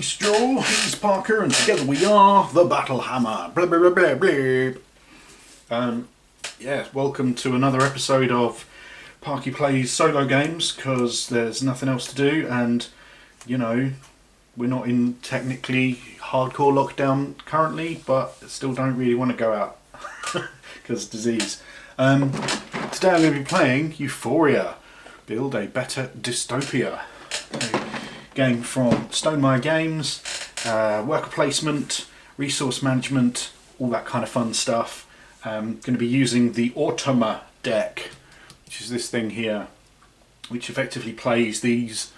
Straw, he's Parker, and together we are the Battlehammer. Blah, blah, blah, blah, blah. Yeah, welcome to another episode of Parky Plays Solo Games, because there's nothing else to do, and, you know, we're not in technically hardcore lockdown currently, but still don't really want to go out, because disease. Today I'm going to be playing Euphoria, Build a Better Dystopia. Game from Stonemaier Games, worker placement, resource management, all that kind of fun stuff. Going to be using the Automa deck, which is this thing here, which effectively plays these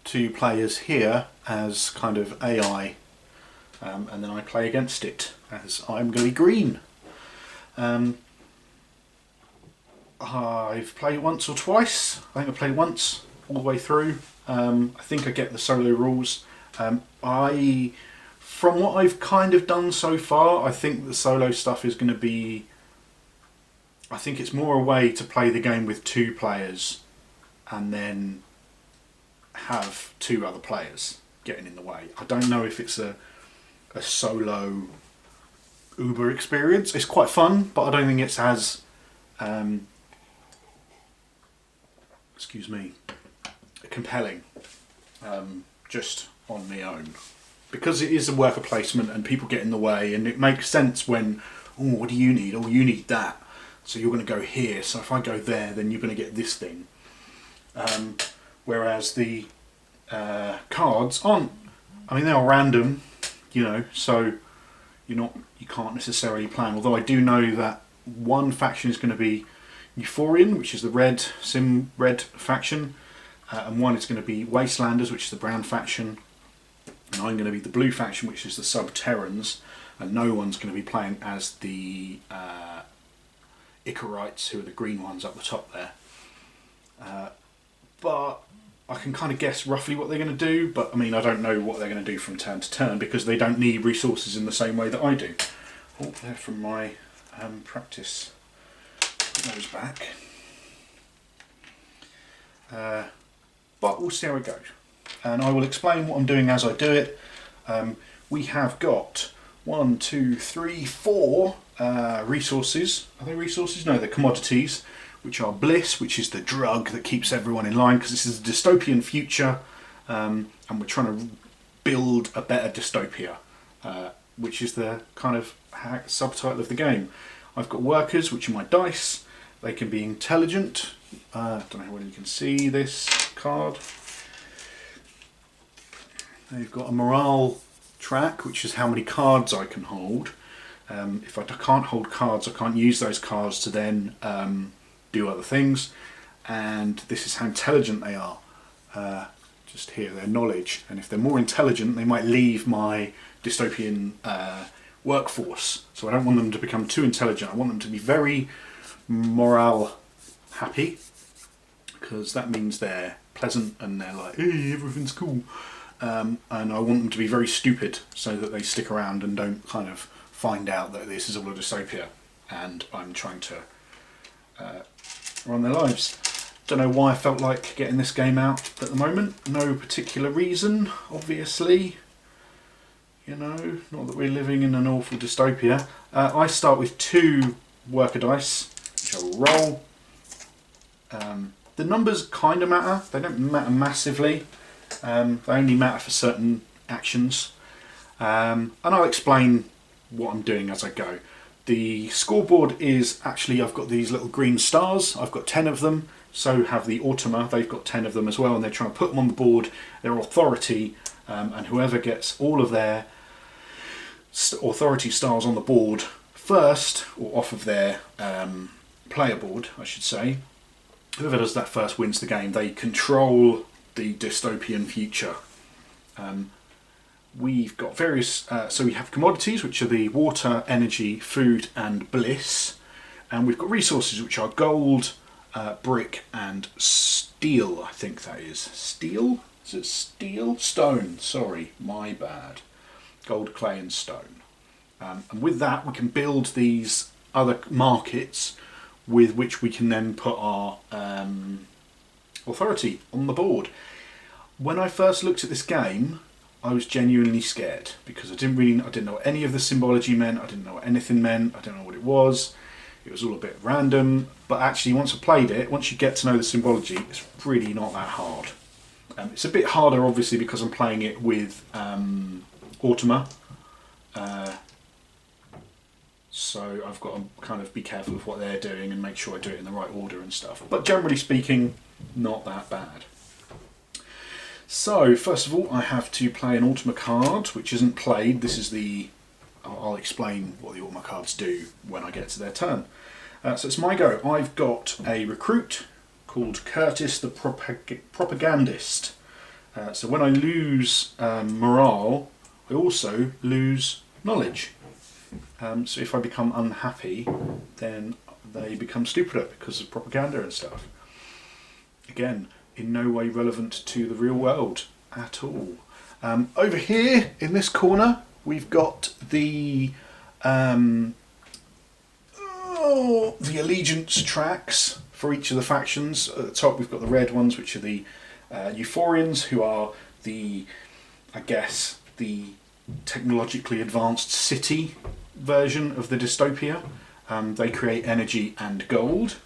two players here as kind of AI, and then I play against it as I'm going to be green. I've played once or twice. I think I played once all the way through. I think I get the solo rules. From what I've kind of done so far, I think the solo stuff is going to be... I think it's more a way to play the game with two players and then have two other players getting in the way. I don't know if it's a solo Uber experience. It's quite fun, but I don't think it's as... excuse me. Compelling, just on my own, because it is a worker placement and people get in the way, and it makes sense when, oh, what do you need? Oh, you need that, so you're going to go here, so if I go there then you're going to get this thing. Whereas the cards aren't, I mean, they are random, you know, so you can't necessarily plan, although I do know that one faction is going to be Euphorian, which is the red faction. And one is going to be Wastelanders, which is the brown faction, and I'm going to be the blue faction, which is the Sub-Terrans, and no one's going to be playing as the Icarites, who are the green ones up the top there. But I can kind of guess roughly what they're going to do, but I mean, I don't know what they're going to do from turn to turn, because they don't need resources in the same way that I do. Oh, they're from my practice. Put those back. But we'll see how it goes, and I will explain what I'm doing as I do it. We have got 1, 2, 3, 4 resources. Are they resources? No, they're commodities, which are bliss, which is the drug that keeps everyone in line, because this is a dystopian future, and we're trying to build a better dystopia, which is the kind of subtitle of the game. I've got workers, which are my dice. They can be intelligent. I don't know whether you can see this card. They've got a morale track, which is how many cards I can hold. If I can't hold cards, I can't use those cards to then do other things. And this is how intelligent they are. Just here, their knowledge. And if they're more intelligent, they might leave my dystopian workforce. So I don't want them to become too intelligent. I want them to be very morale happy, because that means they're pleasant and they're like, hey, everything's cool. And I want them to be very stupid, so that they stick around and don't kind of find out that this is all a dystopia and I'm trying to run their lives. Don't know why I felt like getting this game out at the moment. No particular reason, obviously. You know, not that we're living in an awful dystopia. I start with 2 worker dice, which I will roll. The numbers kind of matter. They don't matter massively. They only matter for certain actions. And I'll explain what I'm doing as I go. The scoreboard is actually, I've got these little green stars. I've got 10 of them. So have the Automa. They've got 10 of them as well, and they're trying to put them on the board. Their authority, and whoever gets all of their authority stars on the board first, or off of their player board, I should say. Whoever does that first wins the game. They control the dystopian future. We've got various... so we have commodities, which are the water, energy, food and bliss. And we've got resources, which are gold, brick and steel, I think that is. Steel? Is it steel? Stone. Sorry, my bad. Gold, clay and stone. And with that we can build these other markets with which we can then put our authority on the board. When I first looked at this game, I was genuinely scared because I didn't know what any of the symbology meant. I didn't know what anything meant. I didn't know what it was. It was all a bit random. But actually, once I played it, once you get to know the symbology, it's really not that hard. It's a bit harder, obviously, because I'm playing it with Automa. So I've got to kind of be careful of what they're doing and make sure I do it in the right order and stuff. But generally speaking, not that bad. So, first of all, I have to play an Automa card, which isn't played. This is the... I'll explain what the Automa cards do when I get to their turn. So it's my go. I've got a recruit called Curtis the Propagandist. So when I lose morale, I also lose knowledge. So if I become unhappy, then they become stupider because of propaganda and stuff. Again, in no way relevant to the real world at all. Over here in this corner, we've got the allegiance tracks for each of the factions. At the top, we've got the red ones, which are the Euphorians, who are the, I guess, the technologically advanced city version of the dystopia. They create energy and gold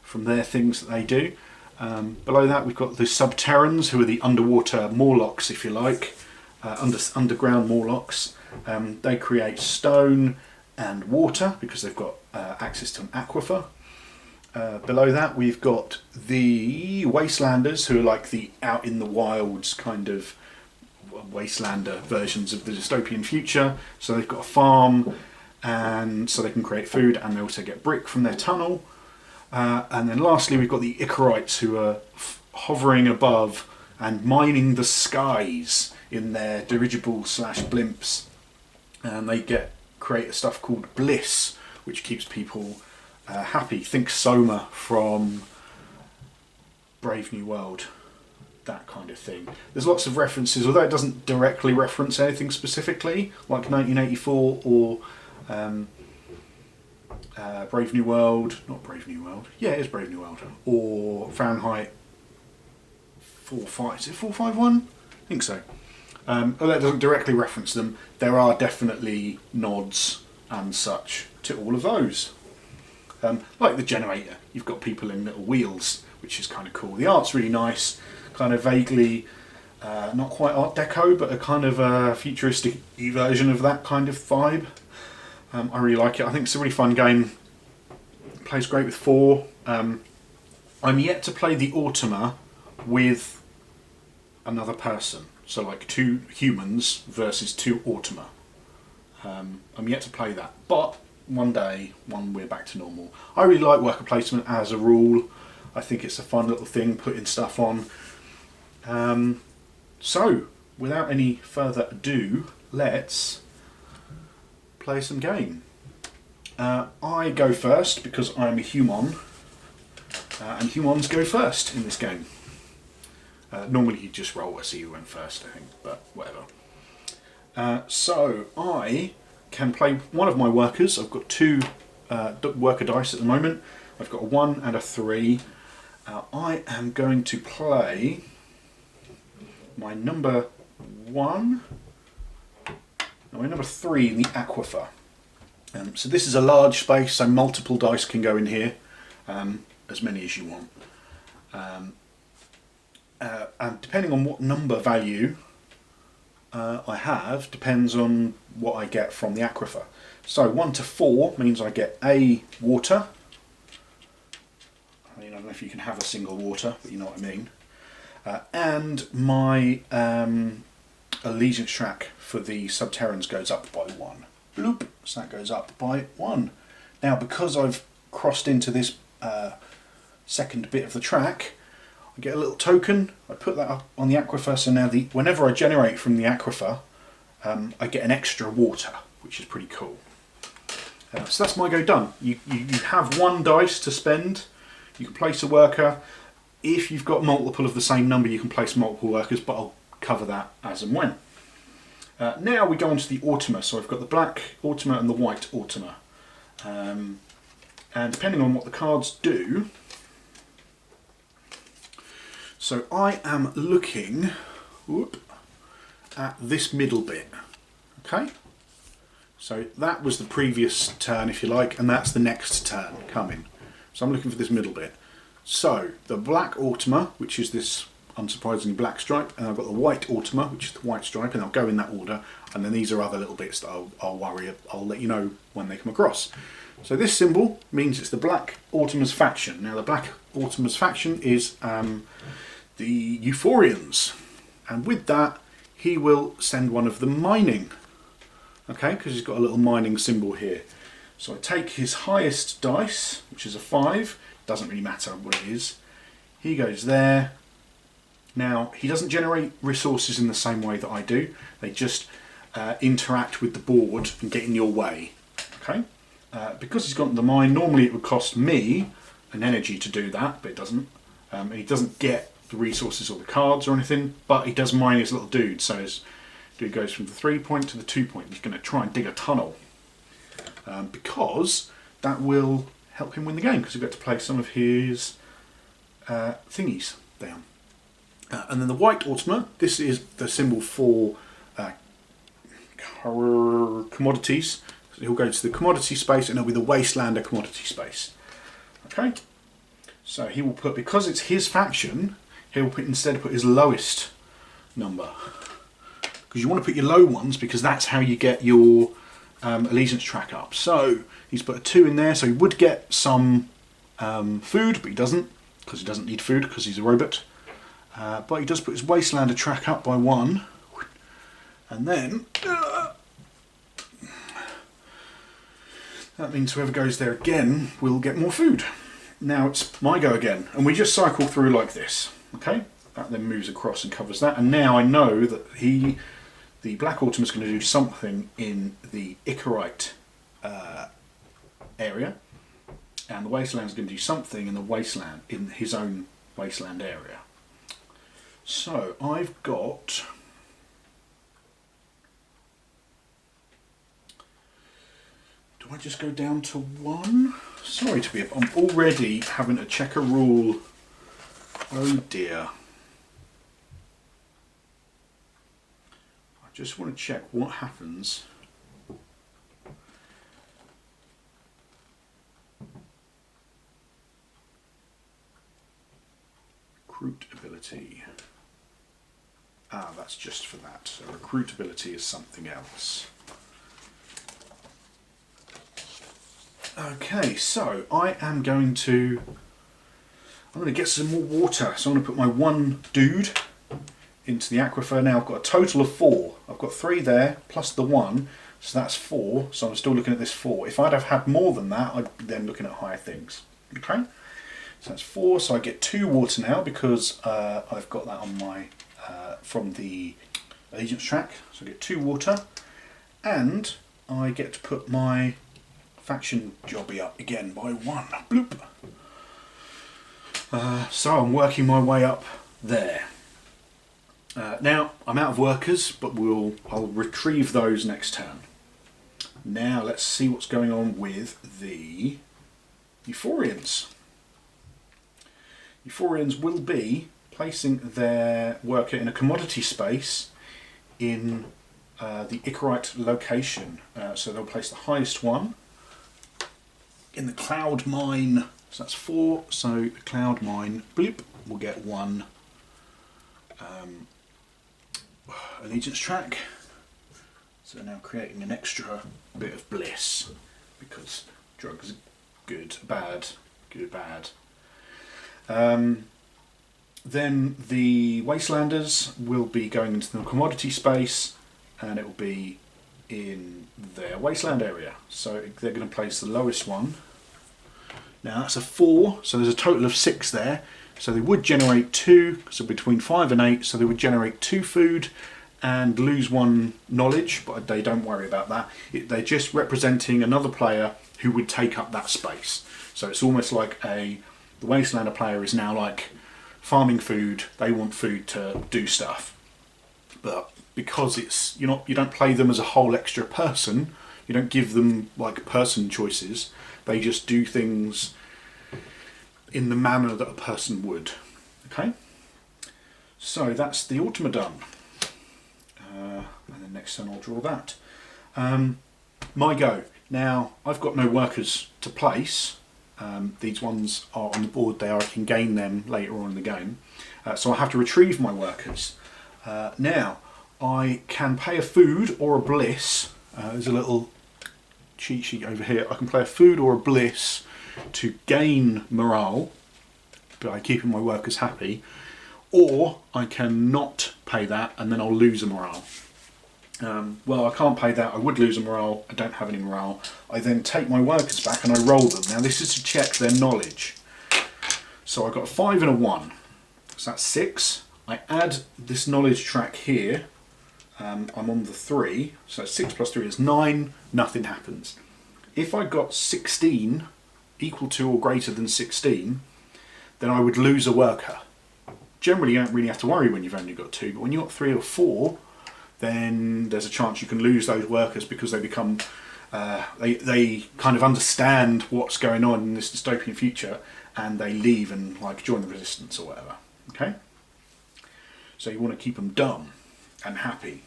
from their things that they do. Below that we've got the Subterrans, who are the underwater Morlocks, if you like, underground Morlocks. They create stone and water because they've got access to an aquifer. Below that we've got the Wastelanders, who are like the out in the wilds kind of Wastelander versions of the dystopian future. So they've got a farm, and so they can create food, and they also get brick from their tunnel. And then lastly we've got the Icarites, who are hovering above and mining the skies in their dirigible / blimps, and they create stuff called bliss, which keeps people happy. Think Soma from Brave New World, that kind of thing. There's lots of references, although it doesn't directly reference anything specifically, like 1984 or Brave New World, not Brave New World, yeah it is Brave New World, or Fahrenheit 45, is it 451? I think so. Although it doesn't directly reference them, there are definitely nods and such to all of those. Like the generator, you've got people in little wheels, which is kind of cool. The art's really nice, kind of vaguely, not quite Art Deco, but a kind of a futuristic version of that kind of vibe. I really like it. I think it's a really fun game. It plays great with 4. I'm yet to play the Automa with another person. So like 2 humans versus 2 Automa. I'm yet to play that. But one day, when we're back to normal. I really like worker placement as a rule. I think it's a fun little thing, putting stuff on. So, without any further ado, let's play some game. I go first because I'm a human, and humans go first in this game. Normally you just roll to see who went first, I think, but whatever. So I can play one of my workers. I've got 2 worker dice at the moment. I've got a 1 and a 3. I am going to play my number 1. No, my number 3 in the aquifer. So this is a large space, so multiple dice can go in here, as many as you want. And depending on what number value I have, depends on what I get from the aquifer. So 1 to 4 means I get a water. I mean, I don't know if you can have a single water, but you know what I mean. And my allegiance track for the Subterrans goes up by 1. Bloop, so that goes up by 1. Now, because I've crossed into this second bit of the track, I get a little token. I put that up on the aquifer, so now whenever I generate from the aquifer, I get an extra water, which is pretty cool. So that's my go done. You have 1 dice to spend. You can place a worker. If you've got multiple of the same number, you can place multiple workers, but I'll cover that as and when. Now we go on to the Automa. So I've got the black Automa and the white Automa. And depending on what the cards do, so I am looking at this middle bit. Okay, so that was the previous turn, if you like, and that's the next turn coming. So I'm looking for this middle bit. So the black Automa, which is this unsurprisingly black stripe, and I've got the white Automa, which is the white stripe, and I'll go in that order. And then these are other little bits that I'll let you know when they come across. So this symbol means it's the black Automa's faction. Now the black Automa's faction is the Euphorians, and with that he will send one of the mining. Okay, because he's got a little mining symbol here. So I take his highest dice, which is a 5. Doesn't really matter what it is. He goes there. Now he doesn't generate resources in the same way that I do. They just interact with the board and get in your way. Okay, because he's got the mine. Normally it would cost me an energy to do that, but it doesn't. And he doesn't get the resources or the cards or anything, but he does mine his little dude. So his dude goes from the 3 point to the 2 point. He's going to try and dig a tunnel because that will help him win the game, because he'll get to play some of his thingies down. And then the white Automa, this is the symbol for commodities. So he'll go to the commodity space, and it'll be the Wastelander commodity space. Okay, so he will put, because it's his faction, he'll instead put his lowest number, because you want to put your low ones, because that's how you get your allegiance track up. So he's put a 2 in there, so he would get some food, but he doesn't, because he doesn't need food because he's a robot. But he does put his Wastelander track up by 1, and then that means whoever goes there again will get more food. Now it's my go again, and we just cycle through like this. Okay, that then moves across and covers that, and now I know that the Black Automa is going to do something in the Icarite area, and the Wasteland is going to do something in the Wasteland, in his own Wasteland area. So I've got do I just go down to 1? Sorry to be, I'm already having to check a rule. Oh dear. I just want to check what happens recruit ability. That's just for that. So recruit ability is something else. Okay, so I'm going to get some more water. So I'm going to put my 1 dude into the aquifer. Now I've got a total of 4. I've got 3 there plus the 1, so that's 4. So I'm still looking at this 4. If I'd have had more than that, I'd be then looking at higher things. Okay, so that's 4. So I get 2 water now because I've got that on my from the allegiance track. So I get 2 water, and I get to put my faction jobby up again by 1. Bloop. So I'm working my way up there. Now I'm out of workers, but I'll retrieve those next turn. Now let's see what's going on with the Euphorians. Euphorians will be placing their worker in a commodity space in the Icarite location. So they'll place the highest one in the cloud mine. So that's 4. So the cloud mine, bloop, will get 1 allegiance track. So now creating an extra bit of bliss, because drugs are good, bad, good, bad. Then the Wastelanders will be going into the commodity space, and it will be in their Wasteland area. So they're going to place the lowest one. Now that's a 4, so there's a total of 6 there. So they would generate 2, so between 5 and 8, so they would generate 2 food and lose 1 knowledge, but they don't worry about that. They're just representing another player who would take up that space. So it's almost like the Wastelander player is now like farming food. They want food to do stuff, but because it's you don't play them as a whole extra person, you don't give them like person choices. They just do things in the manner that a person would. Okay, so that's the Automa done. next turn I'll draw that. My go. Now, I've got no workers to place. These ones are on the board there, I can gain them later on in the game. So I have to retrieve my workers. Now, I can pay a food or a bliss. There's a little cheat sheet over here. I can play a food or a bliss to gain morale by keeping my workers happy, or I can not pay that and then I'll lose a morale. Well, I can't pay that, I would lose a morale, I don't have any morale. I then take my workers back and I roll them. Now this is to check their knowledge. So I've got a 5 and a 1, so that's 6. I add this knowledge track here, I'm on the 3, so 6 plus 3 is 9, nothing happens. If I got 16, equal to or greater than 16, then I would lose a worker. Generally you don't really have to worry when you've only got 2, but when you've got 3 or 4, then there's a chance you can lose those workers because they become, they kind of understand what's going on in this dystopian future and they leave and like join the resistance or whatever. Okay? So you want to keep them dumb and happy.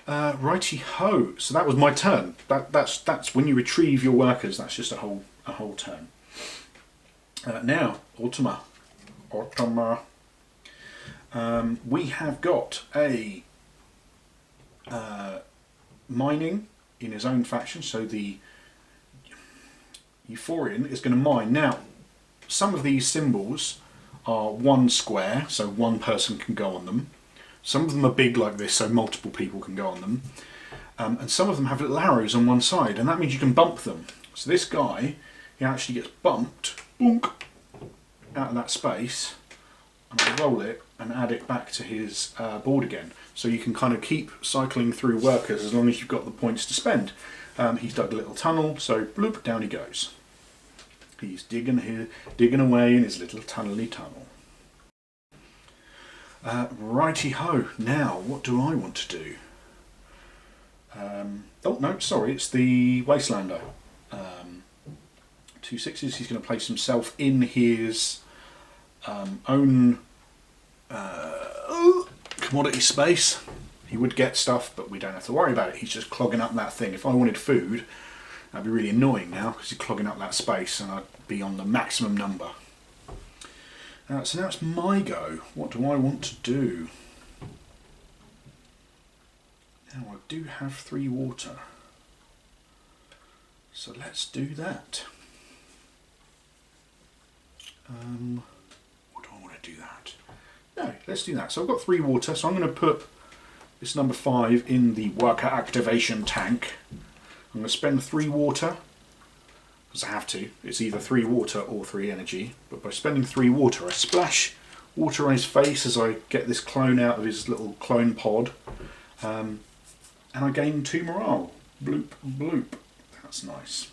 Righty ho. So that was my turn. That's when you retrieve your workers. That's just a whole turn. Now, Ultima. We have got a mining in his own faction. So the Euphorian is going to mine. Now, some of these symbols are 1 square, so 1 person can go on them. Some of them are big like this, so multiple people can go on them. And some of them have little arrows on one side, and that means you can bump them. So this guy, he actually gets bumped, boonk, out of that space, and I roll it and add it back to his board again. So you can kind of keep cycling through workers as long as you've got the points to spend. He's dug a little tunnel, so bloop, down he goes. He's digging away in his little tunnely tunnel. Righty ho, now what do I want to do? Oh no, sorry, it's the Wastelander. 2 6s, he's going to place himself in his own commodity space. He would get stuff, but we don't have to worry about it. He's just clogging up that thing. If I wanted food, that'd be really annoying now because he's clogging up that space and I'd be on the maximum number. So now it's my go. What do I want to do? Now I do have 3 water. So let's do that. Or do I want to do that? No, let's do that. So I've got 3 water, so I'm going to put this number 5 in the worker activation tank. I'm going to spend 3 water, because I have to. It's either 3 water or 3 energy. But by spending 3 water, I splash water on his face as I get this clone out of his little clone pod. And I gain 2 morale. Bloop, bloop. That's nice.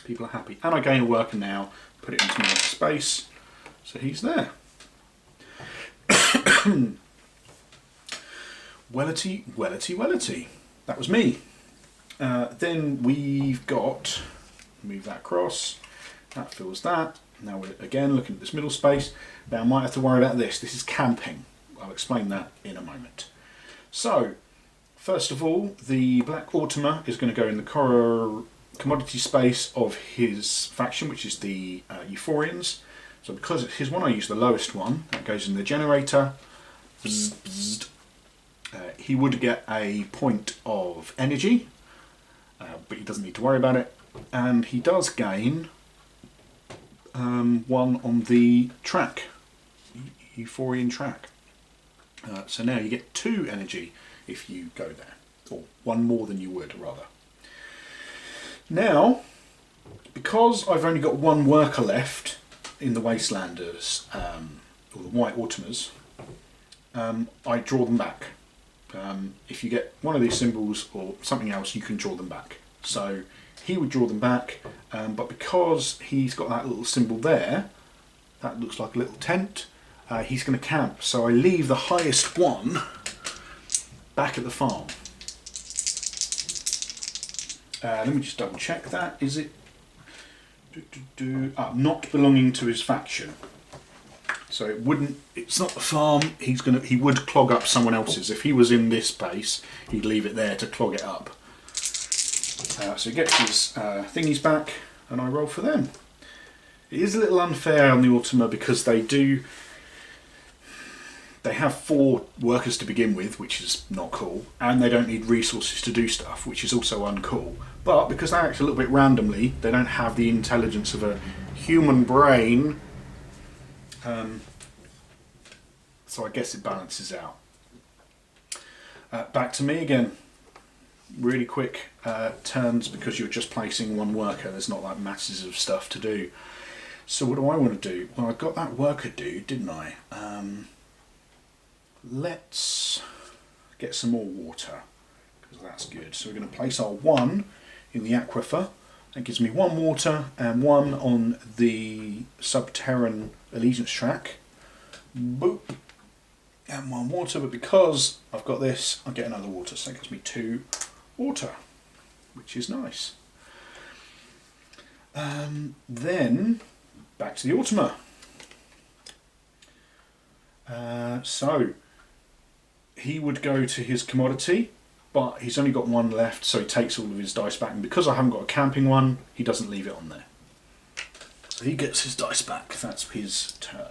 People are happy. And I gain a worker now, put it into my space. So he's there. Wellity, wellity, wellity. That was me. Then we've got, move that across, that fills that. Now we're again looking at this middle space. Now I might have to worry about this. This is camping. I'll explain that in a moment. So, first of all, the Black Ultima is going to go in the commodity space of his faction, which is the Euphorians. So because it's his one, I use the lowest one. That goes in the generator. Bzz, bzz. He would get a point of energy, but he doesn't need to worry about it. And he does gain 1 on the track, Euphorian track. So now you get 2 energy if you go there, or 1 more than you would, rather. Now, because I've only got 1 worker left in the Wastelanders, or the White Ultimas, I draw them back. If you get one of these symbols or something else, you can draw them back. So he would draw them back, but because he's got that little symbol there, that looks like a little tent, he's going to camp. So I leave the highest one back at the farm. Let me just double check that. Is it not belonging to his faction? So it wouldn't. It's not the farm. He would clog up someone else's. If he was in this space, he'd leave it there to clog it up. So he gets his thingies back, and I roll for them. It is a little unfair on the Ultima because they have 4 workers to begin with, which is not cool, and they don't need resources to do stuff, which is also uncool. But because they act a little bit randomly, they don't have the intelligence of a human brain, so I guess it balances out. Back to me again. Really quick turns because you're just placing 1 worker. There's not like masses of stuff to do. So what do I want to do? Well, I got that worker dude, didn't I? Let's get some more water, because that's good. So we're going to place our 1 in the aquifer. That gives me 1 water and 1 on the subterranean allegiance track. Boop. And 1 water, but because I've got this, I get another water. So that gives me 2 water, which is nice. Then back to the Ultima. So he would go to his commodity, but he's only got 1 left, so he takes all of his dice back, and because I haven't got a camping one, he doesn't leave it on there. So he gets his dice back. That's his turn.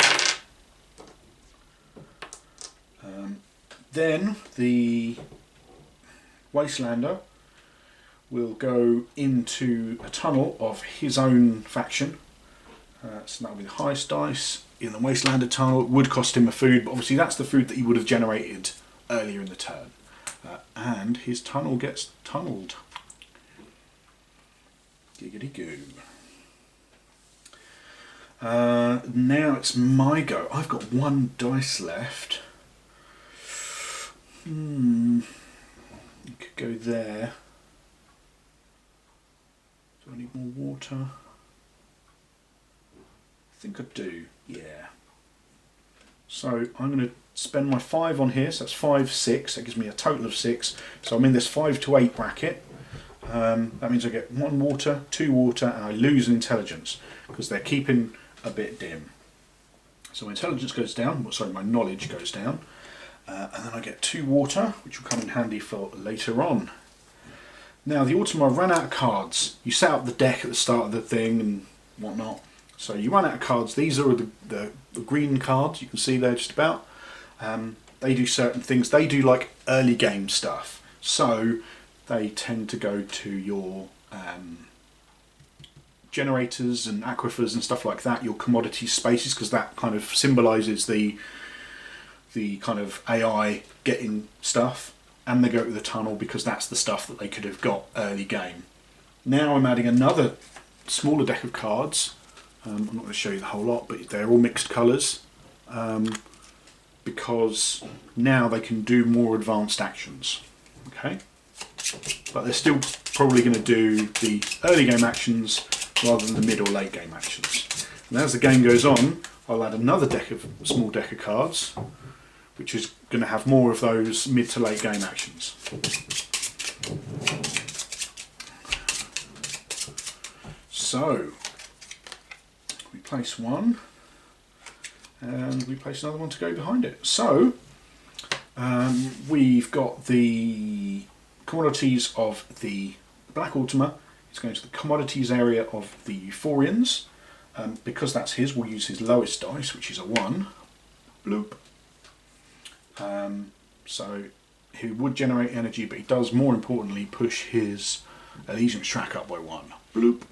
Then the Wastelander will go into a tunnel of his own faction. So that'll be the highest dice in the Wastelander tunnel. It would cost him a food, but obviously that's the food that he would have generated earlier in the turn. And his tunnel gets tunnelled. Giggity goo. Now it's my go. I've got 1 dice left. You could go there. Do I need more water? I think I do, yeah. So I'm going to spend my 5 on here, so that's 5, 6. That gives me a total of 6. So I'm in this 5 to 8 bracket. That means I get 1 water, 2 water, and I lose intelligence because they're keeping a bit dim. So my intelligence goes down, sorry, my knowledge goes down. And then I get 2 water, which will come in handy for later on. Now the Ultima ran out of cards. You set up the deck at the start of the thing and whatnot. So you run out of cards. These are the green cards, you can see there just about. They do certain things. They do like early game stuff. So they tend to go to your generators and aquifers and stuff like that, your commodity spaces, because that kind of symbolises the kind of AI getting stuff, and they go to the tunnel because that's the stuff that they could have got early game. Now I'm adding another smaller deck of cards. I'm not going to show you the whole lot, but they're all mixed colours because now they can do more advanced actions. Okay, but they're still probably going to do the early game actions rather than the mid or late game actions. And as the game goes on, I'll add another small deck of cards, which is going to have more of those mid to late game actions. So we place 1 and we place another one to go behind it. So we've got the commodities of the Black Ultima. It's going to the commodities area of the Euphorians. Because that's his, we'll use his lowest dice, which is a 1. Bloop. So he would generate energy, but he does more importantly push his allegiance track up by 1. Bloop.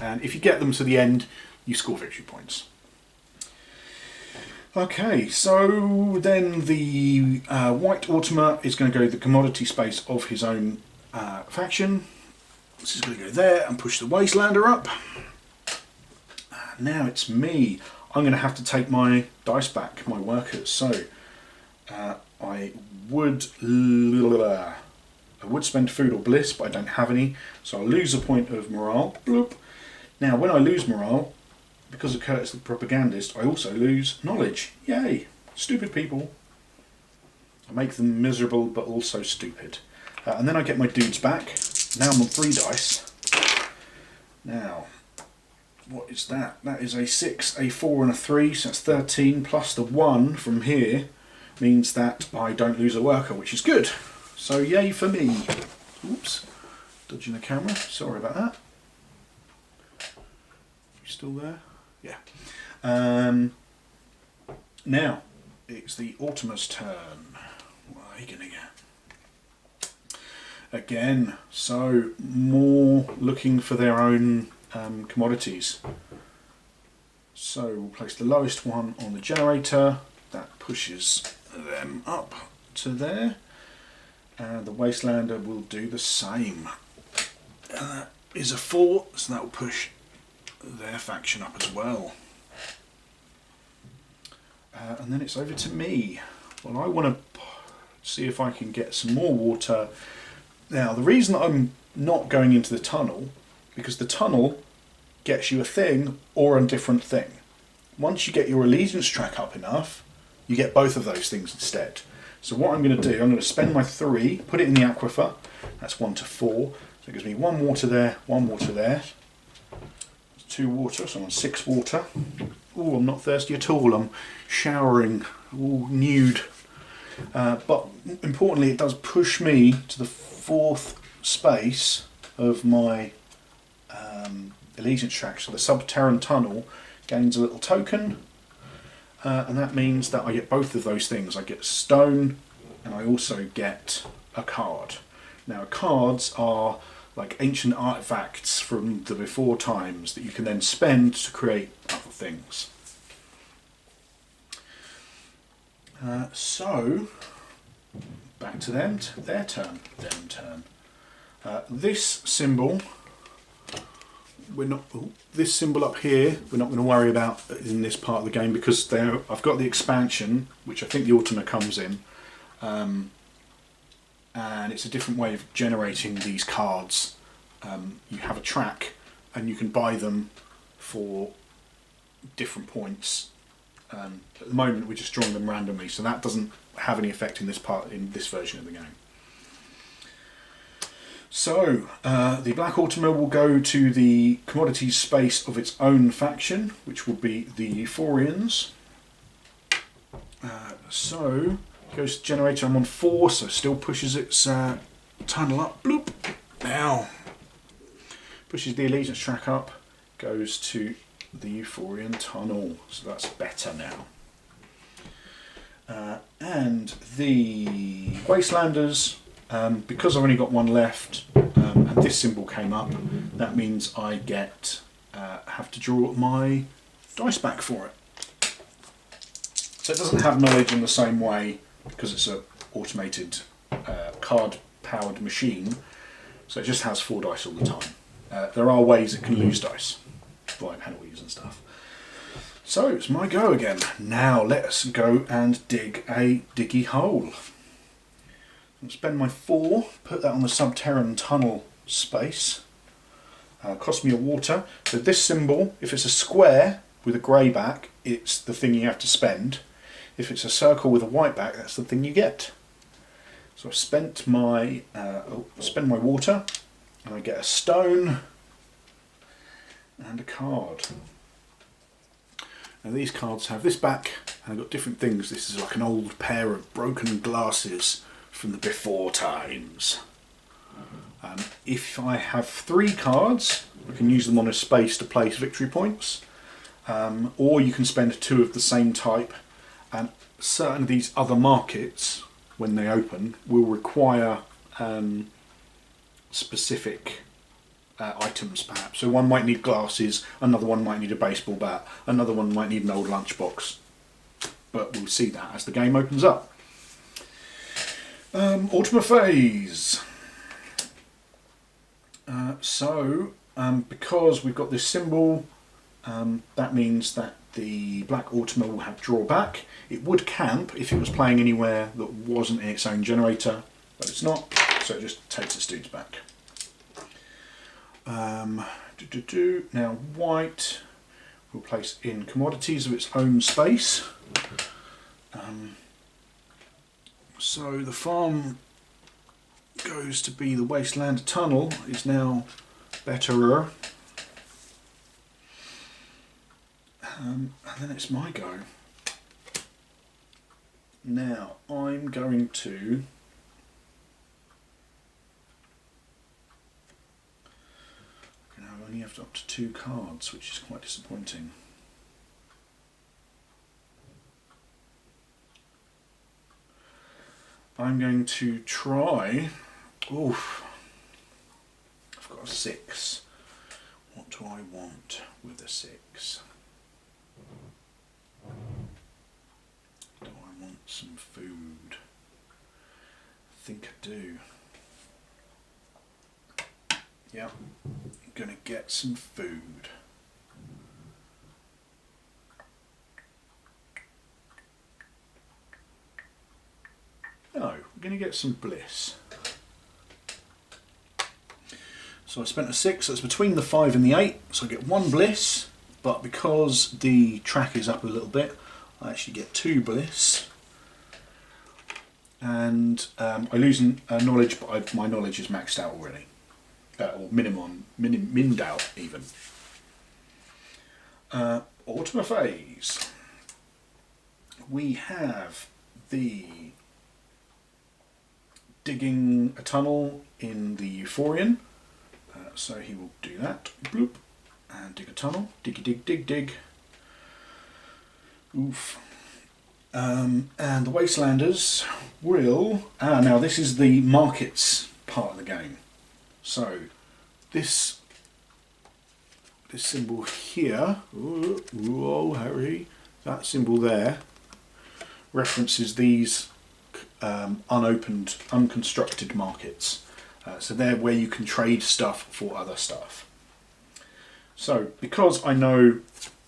And if you get them to the end, you score victory points. Okay, so then the White Ultima is going to go to the commodity space of his own faction. This is going to go there and push the Wastelander up. Now it's me. I'm going to have to take my dice back, my workers. So I would spend food or bliss, but I don't have any, so I'll lose a point of morale. Bloop. Now when I lose morale, because of Curtis the propagandist, I also lose knowledge. Yay! Stupid people. I make them miserable but also stupid. And then I get my dudes back. Now I'm on 3 dice. Now what is that? That is a 6, a 4 and a 3, so that's 13 plus the 1 from here means that I don't lose a worker, which is good. So yay for me. Oops, dodging the camera, sorry about that. You still there? Yeah. Now, it's the Ultima's turn. What are you going to get? Again, so more looking for their own commodities. So we'll place the lowest one on the generator. That pushes them up to there. And the Wastelander will do the same. That is a 4, so that will push their faction up as well. And then it's over to me. Well, I want to see if I can get some more water. Now, the reason that I'm not going into the tunnel, because the tunnel gets you a thing or a different thing. Once you get your allegiance track up enough, you get both of those things instead. So what I'm going to do, I'm going to spend my 3, put it in the aquifer. That's 1 to 4. So it gives me 1 water there, 1 water there. 2 water, so I'm on 6 water. Oh, I'm not thirsty at all. I'm showering, all nude. But importantly, it does push me to the 4th space of my allegiance track. So the subterranean tunnel gains a little token, and that means that I get both of those things. I get stone, and I also get a card. Now, cards are like ancient artifacts from the before times that you can then spend to create other things. So back to them, their turn. This symbol, this symbol up here, we're not going to worry about in this part of the game because I've got the expansion, which I think the Ultima comes in, and it's a different way of generating these cards. You have a track, and you can buy them for different points. At the moment, we're just drawing them randomly, so that doesn't have any effect in this version of the game. So, the Black Ultima will go to the commodities space of its own faction, which will be the Euphorians. So, goes to generator, I'm on 4, so still pushes its tunnel up. Bloop! Now, pushes the allegiance track up, goes to the Euphorian tunnel, so that's better now. And the Wastelanders, because I've only got 1 left, and this symbol came up, that means I have to draw my dice back for it. So it doesn't have knowledge in the same way because it's an automated card-powered machine, so it just has 4 dice all the time. There are ways it can lose dice, via penalties and stuff. So it's my go again. Now let's go and dig a diggy hole. I'll spend my 4, put that on the subterranean tunnel space. Cost me a water. So this symbol, if it's a square with a grey back, it's the thing you have to spend. If it's a circle with a white back, that's the thing you get. So I've spent my water, and I get a stone and a card. Now these cards have this back, and I've got different things. This is like an old pair of broken glasses from the before times. If I have 3 cards, I can use them on a space to place victory points, or you can spend 2 of the same type, and certain of these other markets, when they open, will require specific items perhaps. So one might need glasses, another one might need a baseball bat, another one might need an old lunchbox. But we'll see that as the game opens up. Ultima phase. Because we've got this symbol, that means that the Black Ultima will have drawback. It would camp if it was playing anywhere that wasn't in its own generator, but it's not, so it just takes its dudes back. Now white will place in commodities of its own space. So the farm goes to be the Wasteland Tunnel, is now betterer. And then it's my go. Now I'm going to I only have up to 2 cards, which is quite disappointing. I'm going to try. Oof. I've got a 6. What do I want with a 6? Do I want some food? I think I do. Yeah, I'm gonna get some food. No, we're gonna get some bliss. So I spent a 6, that's between the 5 and the 8, so I get 1 bliss, but because the track is up a little bit, I actually get 2 bliss. And I lose knowledge, but my knowledge is maxed out already. Or minned out even. Ultima phase. We have the digging a tunnel in the Euphorian. So he will do that. Bloop. And dig a tunnel. Diggy dig dig dig. Oof. And the Wastelanders will... now this is the markets part of the game. So this symbol here, whoa Harry, that symbol there references these unopened, unconstructed markets. So they're where you can trade stuff for other stuff. So because I know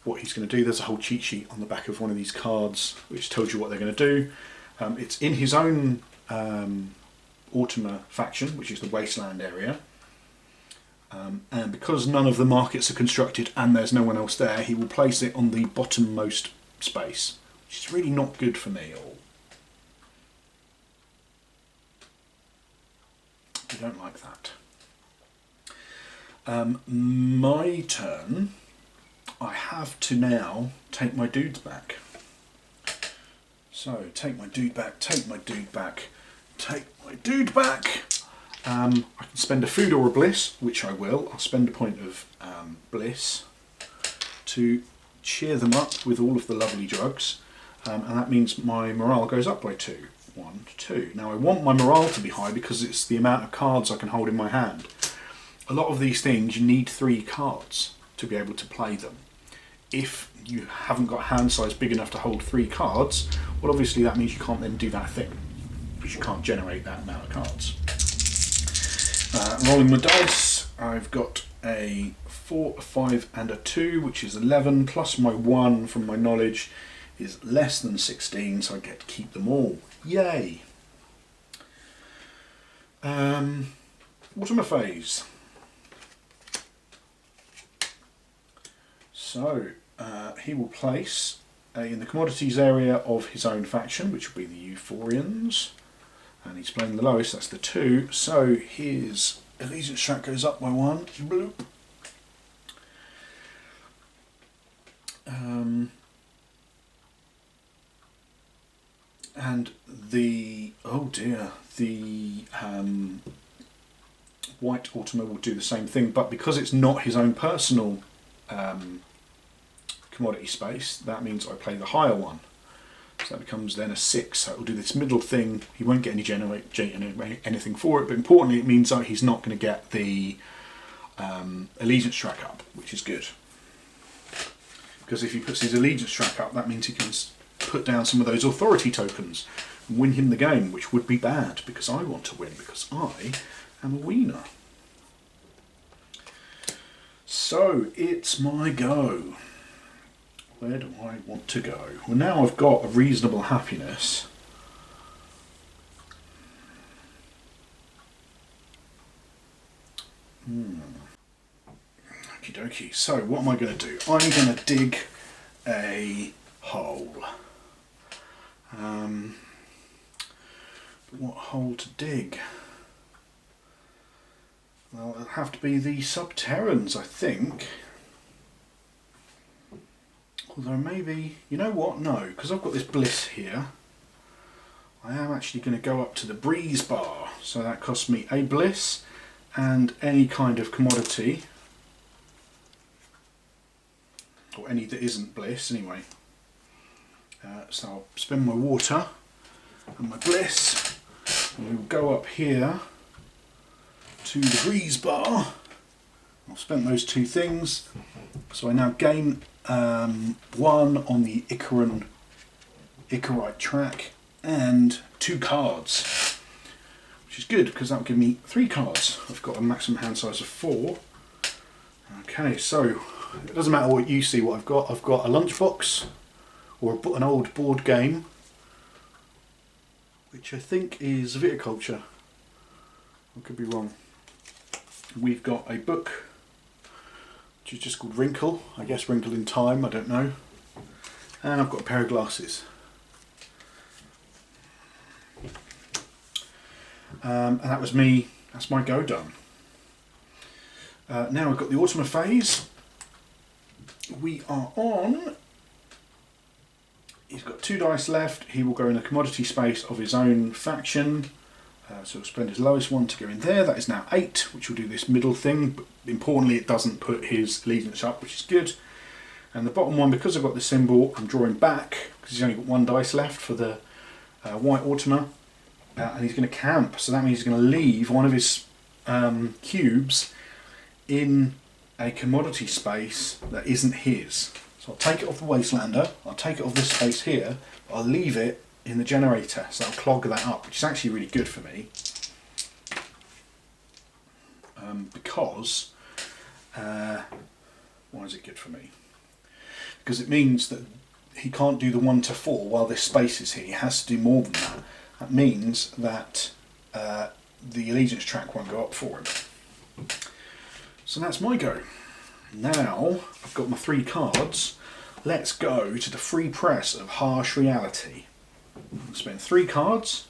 what he's going to do, there's a whole cheat sheet on the back of one of these cards which tells you what they're going to do. It's in his own Ultima faction, which is the Wasteland area. And because none of the markets are constructed and there's no one else there, he will place it on the bottommost space, which is really not good for me at all. I don't like that. My turn. I have to now take my dudes back. So, take my dude back, take my dude back, take my dude back. I can spend a food or a bliss, which I will. I'll spend a point of bliss to cheer them up with all of the lovely drugs. And that means my morale goes up by 2. 1, 2. Now I want my morale to be high because it's the amount of cards I can hold in my hand. A lot of these things you need 3 cards to be able to play them. If you haven't got a hand size big enough to hold 3 cards, well obviously that means you can't then do that thing, because you can't generate that amount of cards. Rolling my dice, I've got a 4, a 5 and a 2, which is 11, plus my 1 from my knowledge is less than 16, so I get to keep them all. Yay! Ultima phase. So, he will place in the commodities area of his own faction, which will be the Euphorians. And he's playing the lowest, that's the 2. So his allegiance track goes up by 1. Bloop. And the, oh dear, the white Ultima will do the same thing, but because it's not his own personal commodity space, that means I play the higher one. So that becomes then a 6, so it will do this middle thing. He won't get anything for it, but importantly it means that he's not going to get the allegiance track up, which is good. Because if he puts his allegiance track up, that means he can put down some of those authority tokens and win him the game, which would be bad, because I want to win, because I am a wiener. So, it's my go. Where do I want to go? Well, now I've got a reasonable happiness. Okie dokie. So, what am I going to do? I'm going to dig a hole. What hole to dig? Well, it'll have to be the Subterrans, I think. Although maybe, you know what, no, because I've got this bliss here, I am actually going to go up to the breeze bar. So that costs me a bliss and any kind of commodity, or any that isn't bliss anyway. So I'll spend my water and my bliss, and we'll go up here to the breeze bar. I've spent those two things, so I now gain 1 on the Icarite track and 2 cards, which is good because that will give me 3 cards. I've got a maximum hand size of 4. Okay, so it doesn't matter what you see what I've got. I've got a lunchbox or an old board game, which I think is viticulture. I could be wrong. We've got a book which is just called Wrinkle, I guess Wrinkle in Time, I don't know. And I've got a pair of glasses. And that was me, that's my go done. Now we've got the Automa phase. We are on, he's got 2 dice left, he will go in the commodity space of his own faction. So he'll spend his lowest one to go in there. That is now 8, which will do this middle thing, but importantly it doesn't put his allegiance up, which is good. And the bottom one, because I've got the symbol, I'm drawing back, because he's only got 1 dice left for the white Automa, and he's going to camp, so that means he's going to leave one of his cubes in a commodity space that isn't his. So I'll take it off the Wastelander, I'll take it off this space here, but I'll leave it in the generator, so I'll clog that up, which is actually really good for me. Because, why is it good for me? Because it means that he can't do the 1 to 4 while this space is here, he has to do more than that. That means that the allegiance track won't go up for him. So that's my go. Now I've got my 3 cards, let's go to the free press of Harsh Reality. I'll spend 3 cards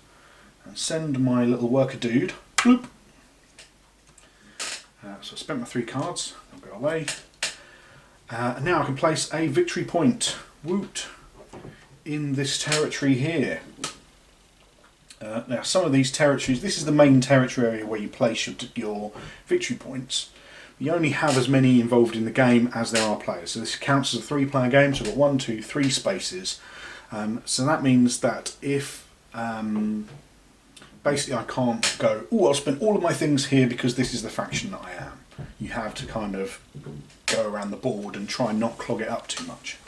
and send my little worker dude. Bloop. So I spent my 3 cards, they'll go away. And now I can place a victory point, woot, in this territory here. Now some of these territories, this is the main territory area where you place your victory points. You only have as many involved in the game as there are players. So this counts as a 3-player game, so I've got 1, 2, 3 spaces. So that means that if basically I can't go, oh, I'll spend all of my things here because this is the faction that I am. You have to kind of go around the board and try and not clog it up too much.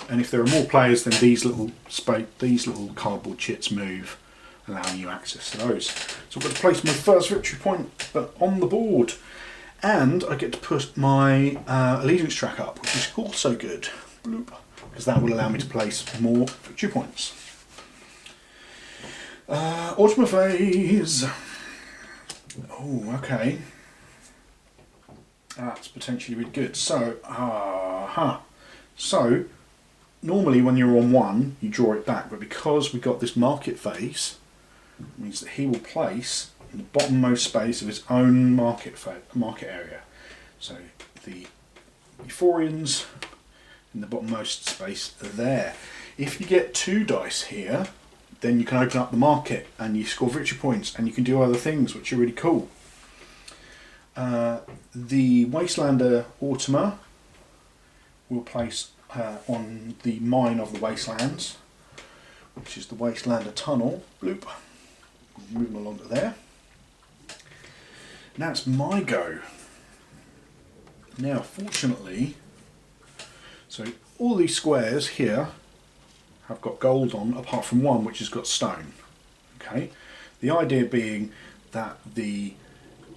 And if there are more players, then these little cardboard chits move, allowing you access to those. So I've got to place my first victory point on the board, and I get to put my allegiance track up, which is also good. Bloop. Because that will allow me to place more victory points. Automa phase. Oh, okay. That's potentially really good. So, so normally when you're on 1, you draw it back, but because we've got this market phase, it means that he will place in the bottommost space of his own market area. So the Euphorians in the bottommost space there. If you get 2 dice here, then you can open up the market and you score victory points and you can do other things which are really cool. The Wastelander Automa will place on the mine of the Wastelands, which is the Wastelander Tunnel. Bloop. Move them along to there. Now it's my go. Now fortunately, so all these squares here have got gold on, apart from one which has got stone. Okay, the idea being that the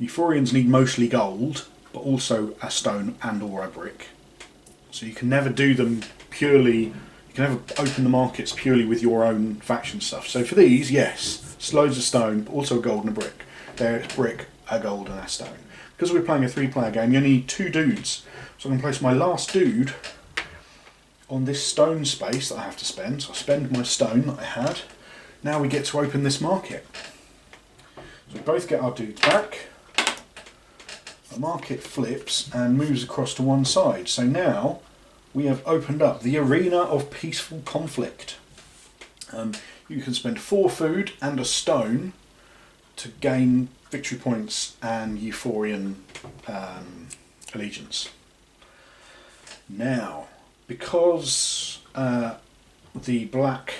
Euphorians need mostly gold, but also a stone and or a brick. So you can never do them purely, you can never open the markets purely with your own faction stuff. So for these, yes, it's loads of stone, but also a gold and a brick. There it's brick, a gold and a stone. Because we're playing a 3-player game, you only need 2 dudes. So I'm going to place my last dude on this stone space that I have to spend. So I spend my stone that I had. Now we get to open this market. So we both get our dudes back. The market flips and moves across to one side. So now we have opened up the Arena of Peaceful Conflict. You can spend 4 food and a stone to gain victory points and Euphorian allegiance. Now, because the Black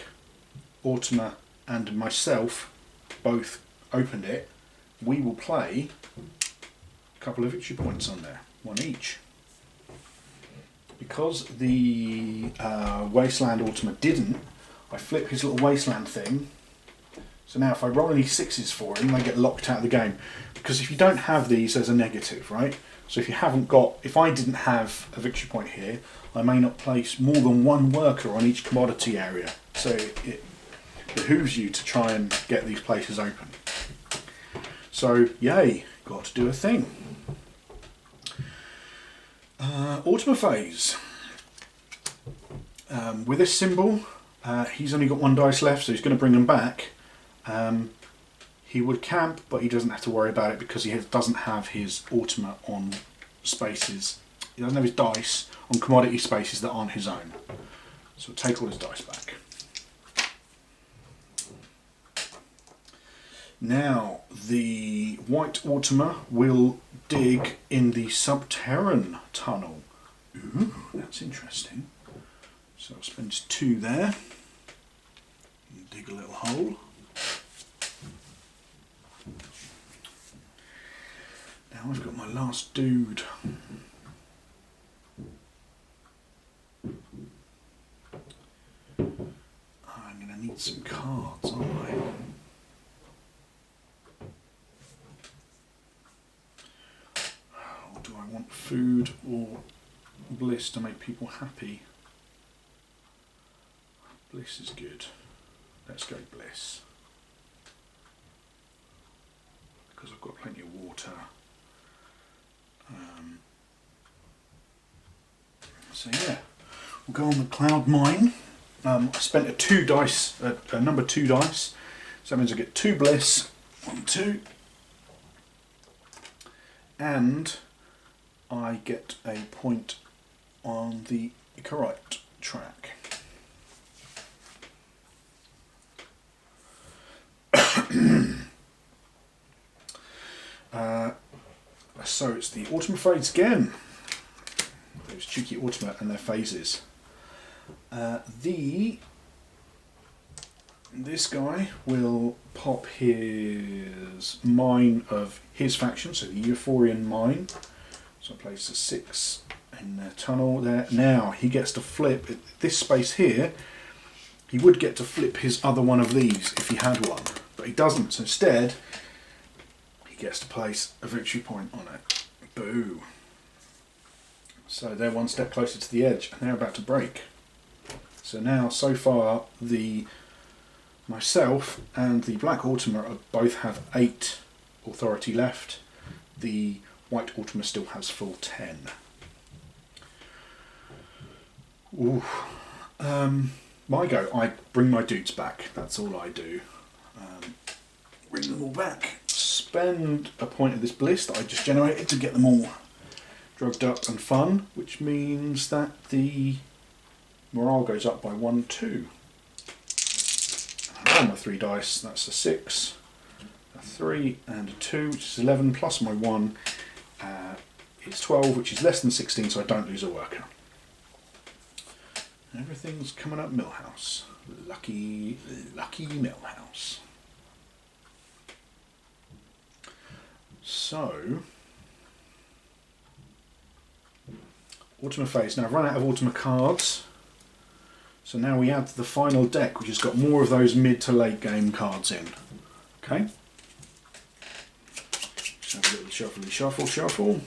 Automa and myself both opened it, we will play a couple of victory points on there, 1 each. Because the Wasteland Automa didn't, I flip his little Wasteland thing. So now if I roll any 6s for him, they get locked out of the game. Because if you don't have these, there's a negative, right? So if you haven't got, if I didn't have a victory point here, I may not place more than 1 worker on each commodity area. So it behooves you to try and get these places open. So yay, got to do a thing. Automa phase. With this symbol, he's only got 1 dice left, so he's going to bring them back. He would camp, but he doesn't have to worry about it because he doesn't have his Automa on spaces. He doesn't have his dice on commodity spaces that aren't his own. So we'll take all his dice back. Now, the white Automa will dig in the subterranean tunnel. Ooh, that's interesting. So I'll spend 2 there. Dig a little hole. Now I've got my last dude. I'm going to need some cards, aren't I? Or do I want food or bliss to make people happy? Bliss is good. Let's go bliss. Because I've got plenty of water. So yeah, we'll go on the cloud mine. I spent a number 2 dice. So that means I get 2 bliss, 1, 2. And I get a point on the Icarite track. So it's the Automa phase again. Those cheeky Automa and their phases. This guy will pop his mine of his faction, so the Euphorian mine. So I place a 6 in the tunnel there. Now he gets to flip this space here. He would get to flip his other one of these if he had one, but he doesn't. So instead, he gets to place a victory point on it. Boo. So they're 1 step closer to the edge, and they're about to break. So now, so far, myself and the Black Automa both have 8 authority left. The White Automa still has full 10. Ooh. My go. I bring my dudes back. That's all I do. Bring them all back. Spend a point of this bliss that I just generated to get them all drugged up and fun, which means that the morale goes up by 1, 2. I roll my 3 dice. That's a 6, a 3, and a 2, which is 11, plus my 1. It's 12, which is less than 16, so I don't lose a worker. Everything's coming up Millhouse. Lucky Millhouse. So, Automa phase. Now I've run out of Automa cards. So now we add the final deck, which has got more of those mid to late game cards in. Okay? Just have a little shuffle.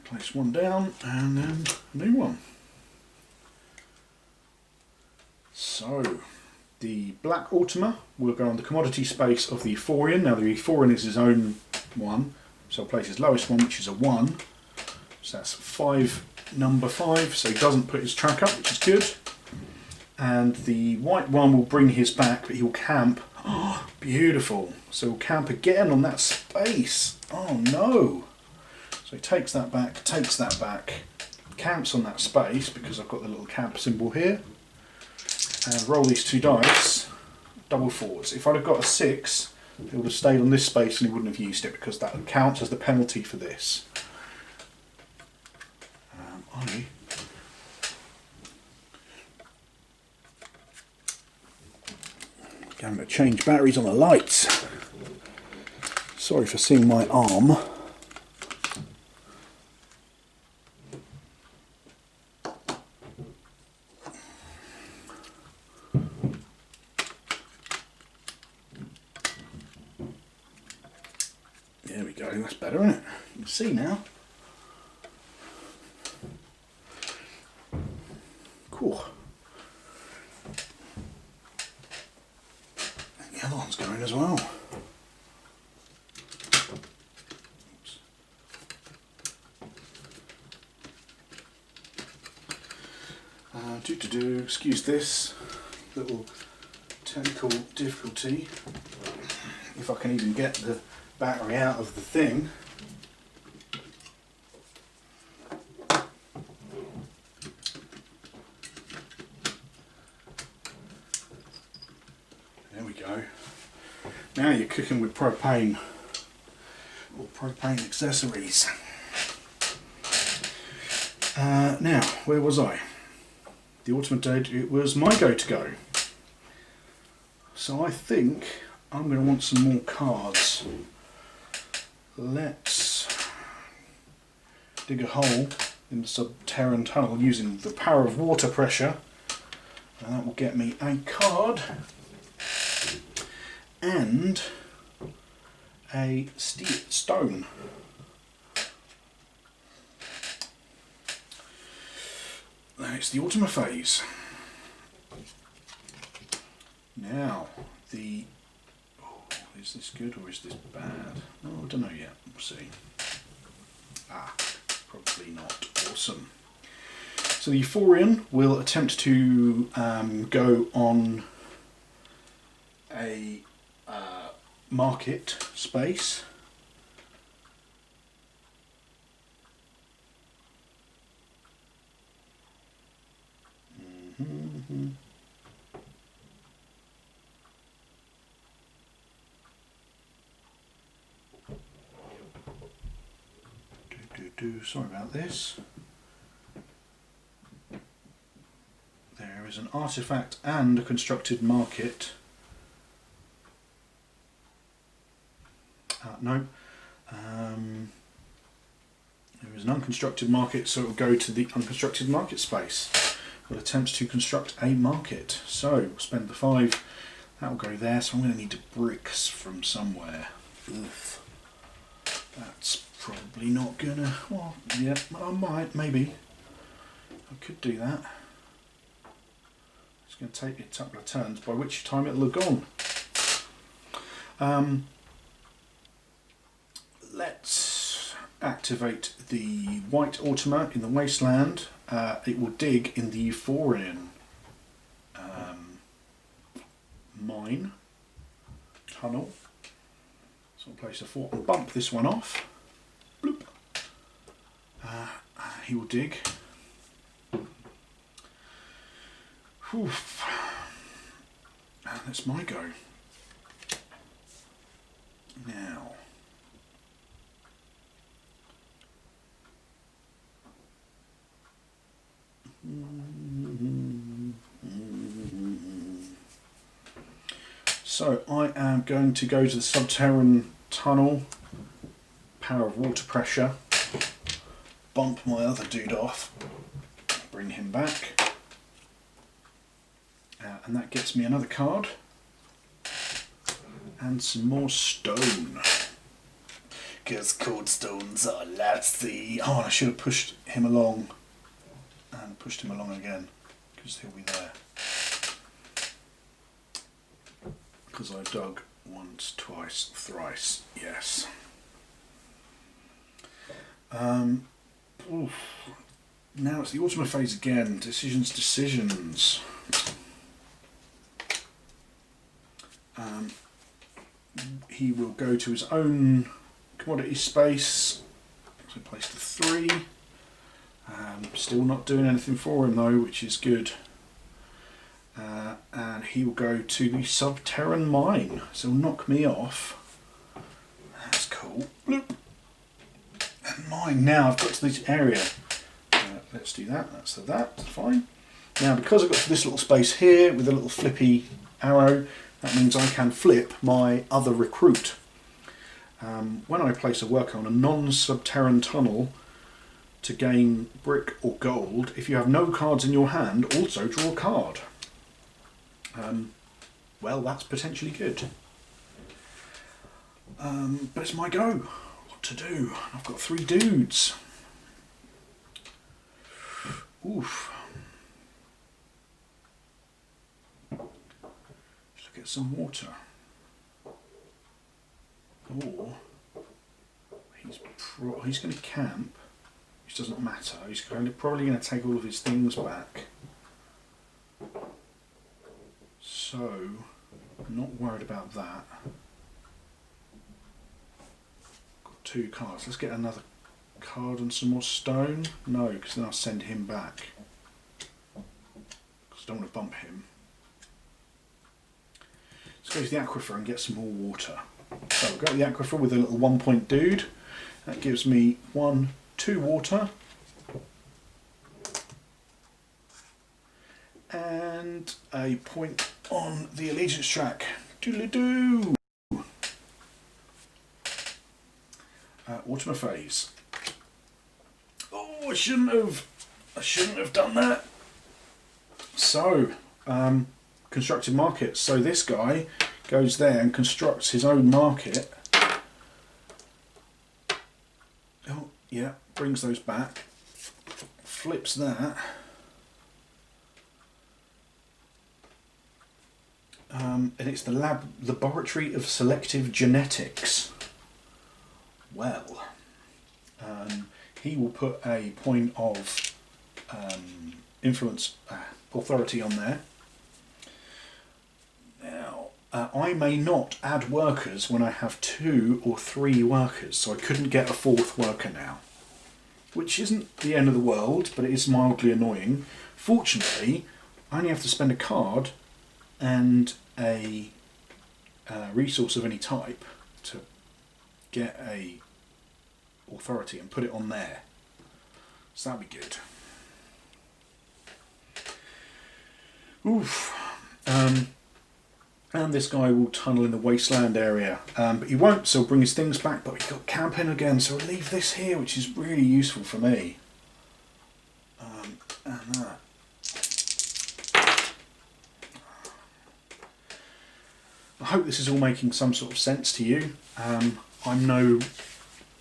Place one down and then a new one. So the Black Automa will go on the commodity space of the Euphorian. Now the Euphorian is his own one, so I'll place his lowest one, which is a 1. So that's number 5, so he doesn't put his track up, which is good. And the white one will bring his back, but he'll camp. Oh, beautiful. So he'll camp again on that space. Oh no. So he takes that back, camps on that space, because I've got the little camp symbol here. And roll these 2 dice, double 4s. If I'd have got a 6, it would have stayed on this space and he wouldn't have used it, because that counts as the penalty for this. I'm going to change batteries on the lights. Sorry for seeing my arm. There we go, that's better, isn't it? You can see now. Cool. The other one's going as well. Oops. Excuse this little technical difficulty. If I can even get the battery out of the thing. There we go. Now you're cooking with propane or propane accessories. Now, where was I? The ultimate date, it was my go to go. So I think I'm going to want some more cards. Let's dig a hole in the subterranean tunnel using the power of water pressure, and that will get me a card and a stone. Then it's the Ultima phase. Now, is this good or is this bad? Oh, I don't know yet. We'll see. Probably not. Awesome. So the Euphorian will attempt to go on a market space. Sorry about this. There is an artifact and a constructed market. No. There is an unconstructed market, so it will go to the unconstructed market space. We'll attempt to construct a market. So we'll spend the 5. That will go there. So I'm going to need bricks from somewhere. Oof. That's probably not gonna. Well, yeah, I might, maybe. I could do that. It's going to take me a couple of turns, by which time it'll have gone. Let's activate the white Ultima in the wasteland. It will dig in the Euphorian mine tunnel. So I'll place a 4 and bump this one off. Bloop. He will dig. Oof. And that's my go. Now. So I am going to go to the subterranean tunnel, power of water pressure, bump my other dude off, bring him back, and that gets me another card and some more stone. Because cold stones are lasty. Oh, and I should have pushed him along and pushed him along again, because he'll be there. Because I dug once, twice, thrice, yes. Oof. Now it's the Ultima phase again. Decisions. He will go to his own commodity space. So place to 3. Still not doing anything for him though, which is good. And he will go to the Subterran Mine. So he'll knock me off. That's cool. Bloop. And mine. Now I've got to this area. Let's do that. That's fine. Now because I've got to this little space here with a little flippy arrow, that means I can flip my other recruit. When I place a worker on a non-subterran tunnel to gain brick or gold, if you have no cards in your hand, also draw a card. Well, that's potentially good. But it's my go. What to do? I've got 3 dudes. Oof. Let's get some water. Or he's going to camp, which doesn't matter. He's probably going to take all of his things back. So, I'm not worried about that. Got 2 cards. Let's get another card and some more stone. No, because then I'll send him back. Because I don't want to bump him. Let's go to the aquifer and get some more water. So we'll go to the aquifer with a little 1-point dude. That gives me 2 water. And a point on the allegiance track. Doodly-doo! Ultima phase. Oh, I shouldn't have done that. So, constructed markets. So this guy goes there and constructs his own market. Oh, yeah, brings those back. Flips that. And it's the Laboratory of Selective Genetics. Well, he will put a point of influence, authority on there. Now, I may not add workers when I have 2 or 3 workers, so I couldn't get a 4th worker now. Which isn't the end of the world, but it is mildly annoying. Fortunately, I only have to spend a card and a resource of any type to get a authority and put it on there. So that'd be good. Oof. And this guy will tunnel in the wasteland area, but he won't, so he'll bring his things back, but we've got camping again, so we'll leave this here, which is really useful for me. And that. I hope this is all making some sort of sense to you. I'm no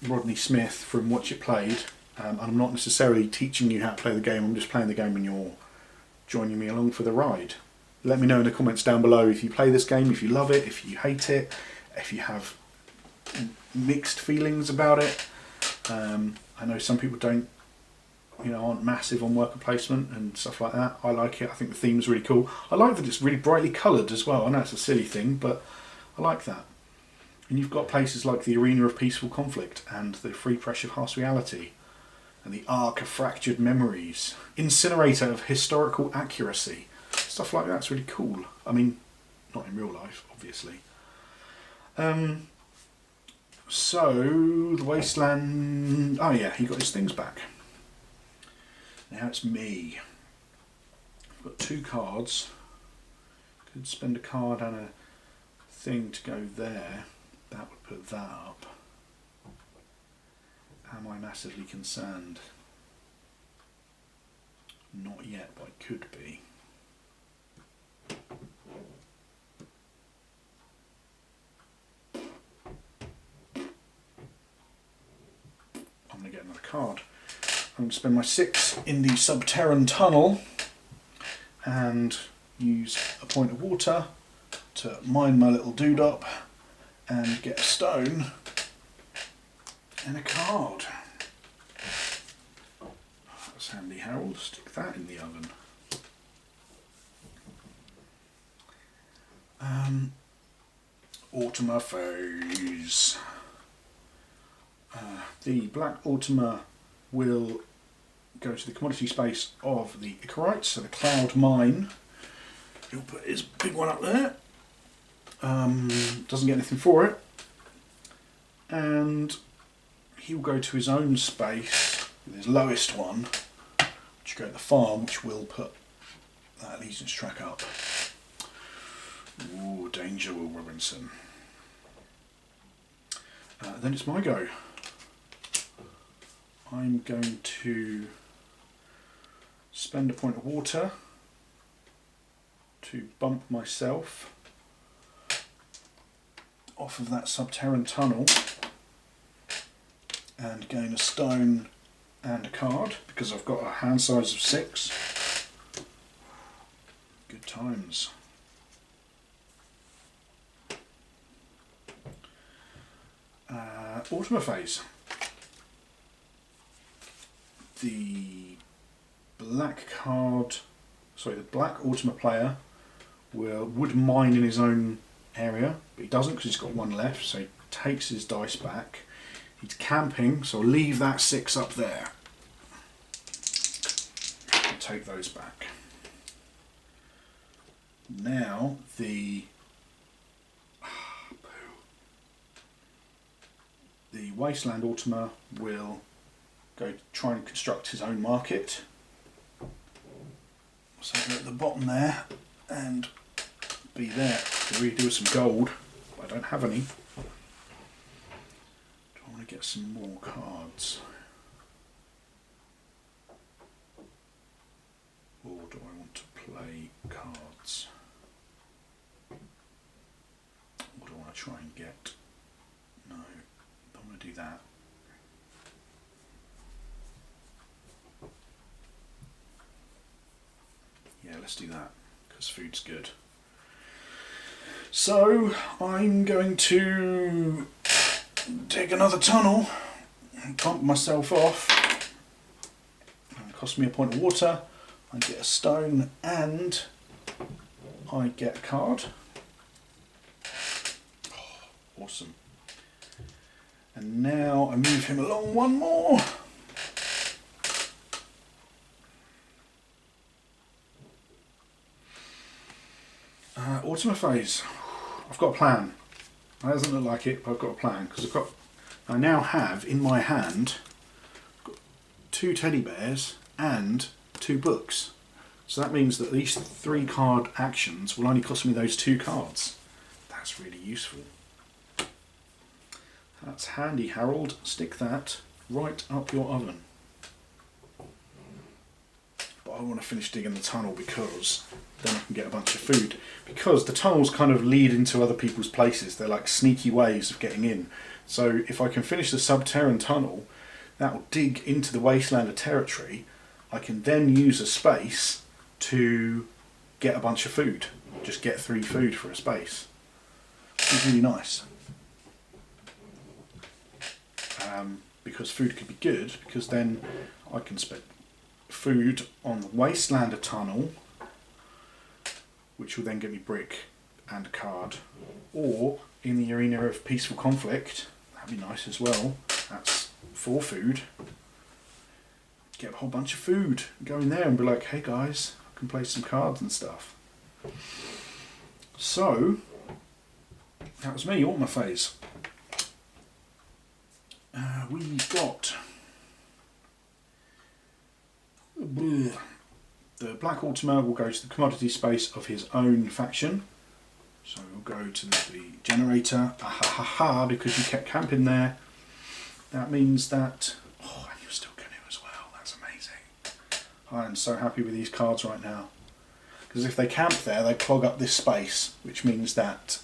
Rodney Smith from Watch It Played, and I'm not necessarily teaching you how to play the game, I'm just playing the game and you're joining me along for the ride. Let me know in the comments down below if you play this game, if you love it, if you hate it, if you have mixed feelings about it. I know some people don't, aren't massive on worker placement and stuff like that. I like it. I think the theme's really cool. I like that it's really brightly coloured as well. I know it's a silly thing, but I like that. And you've got places like the Arena of Peaceful Conflict and the Free Press of Harsh Reality and the Ark of Fractured Memories, Incinerator of Historical Accuracy. Stuff like that's really cool. I mean, not in real life, obviously. So, the Wasteland... Oh yeah, he got his things back. Now it's me. I've got 2 cards. Could spend a card and a thing to go there. That would put that up. Am I massively concerned? Not yet, but I could be. I'm going to get another card. I'm going to spend my 6 in the Subterran Tunnel and use a point of water to mine my little dude up and get a stone and a card. Sandy Harold, stick that in the oven. Automa phase. The black Automa will go to the commodity space of the Ichorites, so the cloud mine. He'll put his big one up there. Doesn't get anything for it. And he'll go to his own space with his lowest one, which will go to the farm, which will put that allegiance track up. Ooh, danger, Will Robinson. Then it's my go. I'm going to spend a point of water to bump myself off of that subterranean tunnel and gain a stone and a card because I've got a hand size of 6. Good times. Automa phase. The black Automa player would mine in his own area, but he doesn't because he's got one left, so he takes his dice back. He's camping, so I'll leave that 6 up there. I'll take those back. Now the Wasteland Automa will go try and construct his own market. So go at the bottom there and be there. To really do with some gold, but I don't have any. Do I want to get some more cards? Or do I want to play cards? Or do I want to try and get... No, don't want to do that. Yeah, let's do that, because food's good. So, I'm going to dig another tunnel and pump myself off. It costs me a point of water, I get a stone and I get a card. Oh, awesome. And now I move him along one more. Automa phase. I've got a plan. It doesn't look like it, but I've got a plan because I now have in my hand 2 teddy bears and 2 books. So that means that these 3 card actions will only cost me those 2 cards. That's really useful. That's handy, Harold. Stick that right up your oven. But I want to finish digging the tunnel because then I can get a bunch of food. Because the tunnels kind of lead into other people's places. They're like sneaky ways of getting in. So if I can finish the subterranean tunnel, that will dig into the Wastelander territory. I can then use a space to get a bunch of food. Just get 3 food for a space. It's really nice. Because food could be good, because then I can spend food on the Wastelander tunnel, which will then get me brick and a card, or in the arena of peaceful conflict. That'd be nice as well. That's 4 food. Get a whole bunch of food, go in there and be like, hey guys, I can play some cards and stuff. So that was me, Automa phase. We've got the black Automa will go to the commodity space of his own faction. So we'll go to the generator. Because you kept camping there. That means that... Oh, and you're still canoe as well. That's amazing. I am so happy with these cards right now. Because if they camp there, they clog up this space, which means that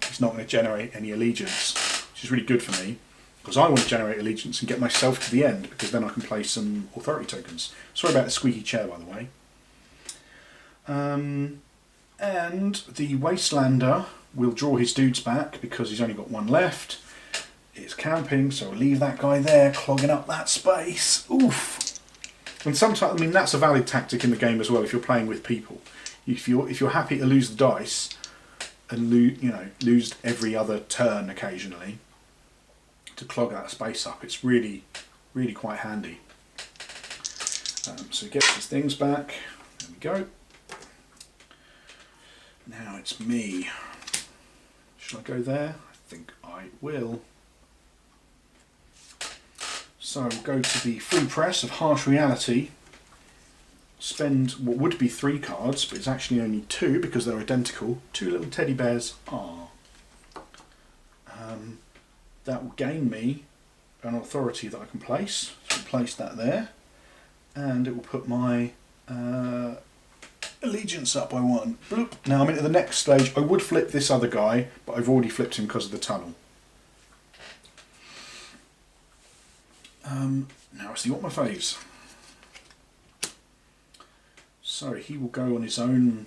he's not going to generate any allegiance, which is really good for me. Because I want to generate allegiance and get myself to the end, because then I can play some authority tokens. Sorry about the squeaky chair, by the way. And the Wastelander will draw his dudes back because he's only got 1 left. It's camping, so I'll leave that guy there, clogging up that space. Oof! And sometimes, I mean, that's a valid tactic in the game as well. If you're playing with people, if you're happy to lose the dice and lose every other turn occasionally to clog that space up, it's really quite handy. So he gets his things back. There we go. Now it's me. Should I go there? I think I will. So we'll go to the free press of Harsh Reality. Spend what would be 3 cards, but it's actually only 2 because they're identical. 2 little teddy bears. Aww. That will gain me an authority that I can place. So I'll place that there. And it will put my allegiance up by 1. Bloop. Now I'm into the next stage. I would flip this other guy, but I've already flipped him because of the tunnel. Now it's the Ortma phase. So he will go on his own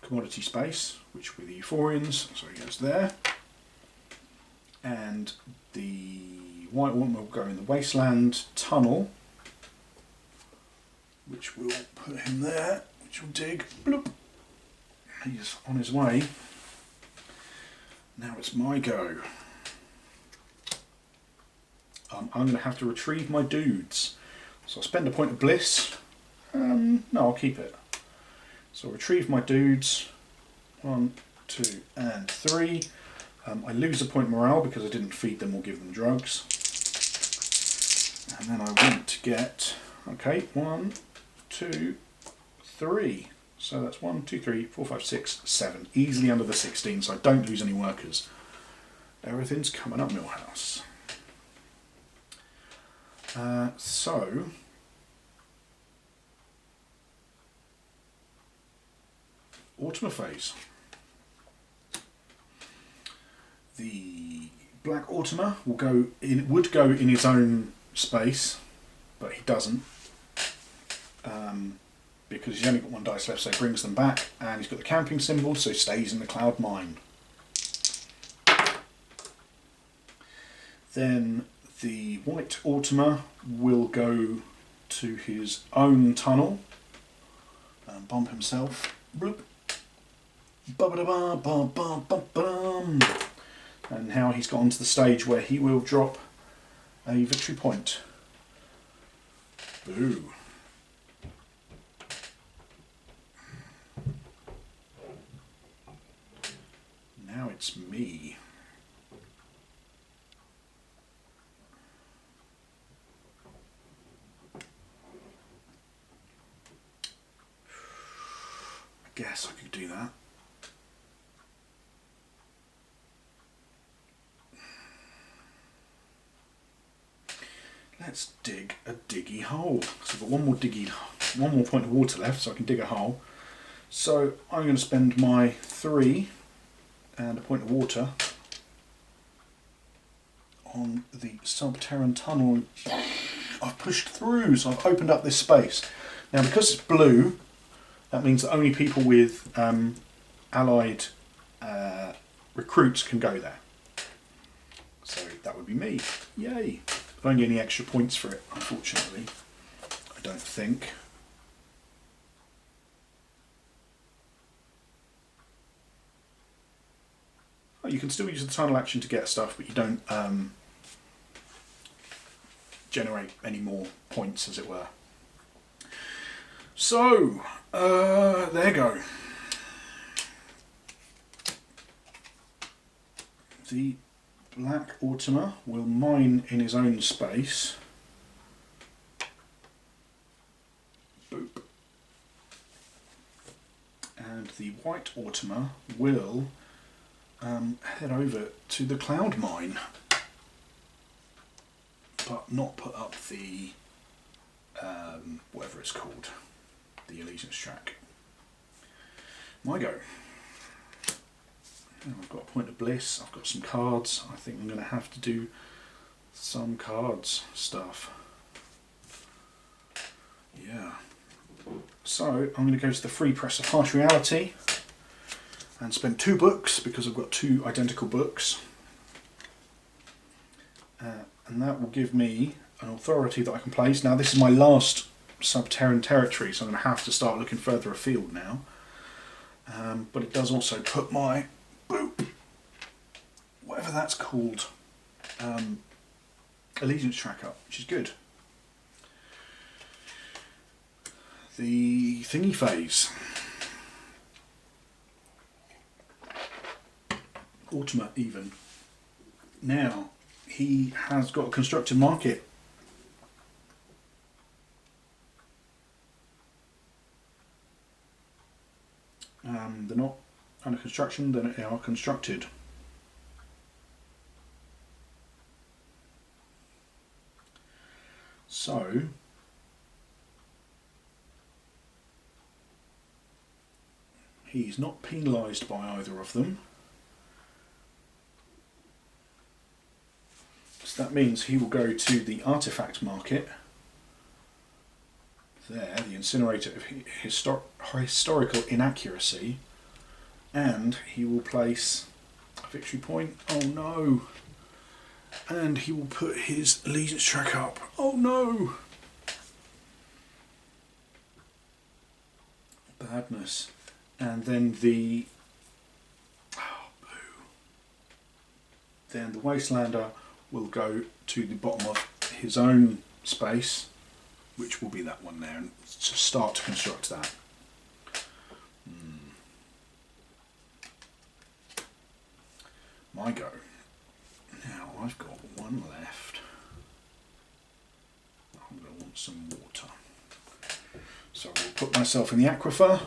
commodity space, which will be the Euphorians, so he goes there. And the White Ortma will go in the Wasteland Tunnel, which will put him there, which will dig. Bloop. He's on his way. Now it's my go. I'm going to have to retrieve my dudes. So I'll spend a point of bliss. No, I'll keep it. So I'll retrieve my dudes. 1, 2 and 3. I lose a point of morale because I didn't feed them or give them drugs. And then I want to get, okay, 1, 2, 3. So that's 1, 2, 3, 4, 5, 6, 7. Easily under the 16, so I don't lose any workers. Everything's coming up, Millhouse. So Ortma phase. The Black Ortma would go in his own space, but he doesn't, because he's only got 1 dice left, so he brings them back, and he's got the camping symbol, so he stays in the cloud mine. Then the White Ortma will go to his own tunnel and bomb himself. Bloop. And now he's got onto the stage where he will drop a victory point. Boo. Now it's me. I guess I could do that. Let's dig a diggy hole. So I've got one more point of water left, so I can dig a hole. So I'm going to spend my 3 and a point of water on the Subterran tunnel. I've pushed through, so I've opened up this space. Now because it's blue, that means that only people with allied recruits can go there. So that would be me. Yay! I don't get any extra points for it, unfortunately. I don't think. Oh, you can still use the tunnel action to get stuff, but you don't generate any more points, as it were. So, there you go. The Black Ortma will mine in his own space. Boop. And the White Ortma will head over to the cloud mine, but not put up the whatever it's called, the allegiance track. My go. I've got a point of bliss, I've got some cards. I think I'm going to have to do some cards stuff. Yeah. So I'm going to go to the free press of Harsh Reality and spend 2 books because I've got 2 identical books. And that will give me an authority that I can place. Now this is my last Subterran territory, so I'm going to have to start looking further afield now. But it does also put my boop, whatever that's called, allegiance track up, which is good. The thingy phase. Ultima even. Now, he has got a constructed market. They're not under construction, they are constructed. So, he's not penalised by either of them. So that means he will go to the artifact market. There, the incinerator of historical inaccuracy. And he will place a victory point. Oh no! And he will put his allegiance track up. Oh no! Badness. And then the... Oh, boo. Then the Wastelander will go to the bottom of his own space, which will be that one there, and to start to construct that. My go. Now I've got one left. I'm going to want some water. So I'll put myself in the aquifer,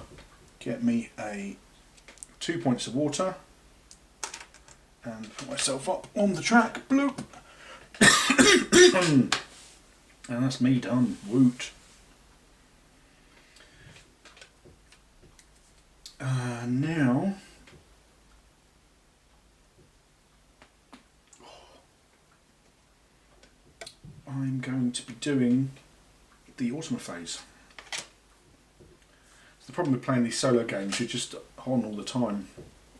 get me 2 points of water, and put myself up on the track. Bloop! And that's me done. Woot. Now I'm going to be doing the Ultima phase. The problem with playing these solo games, you're just on all the time,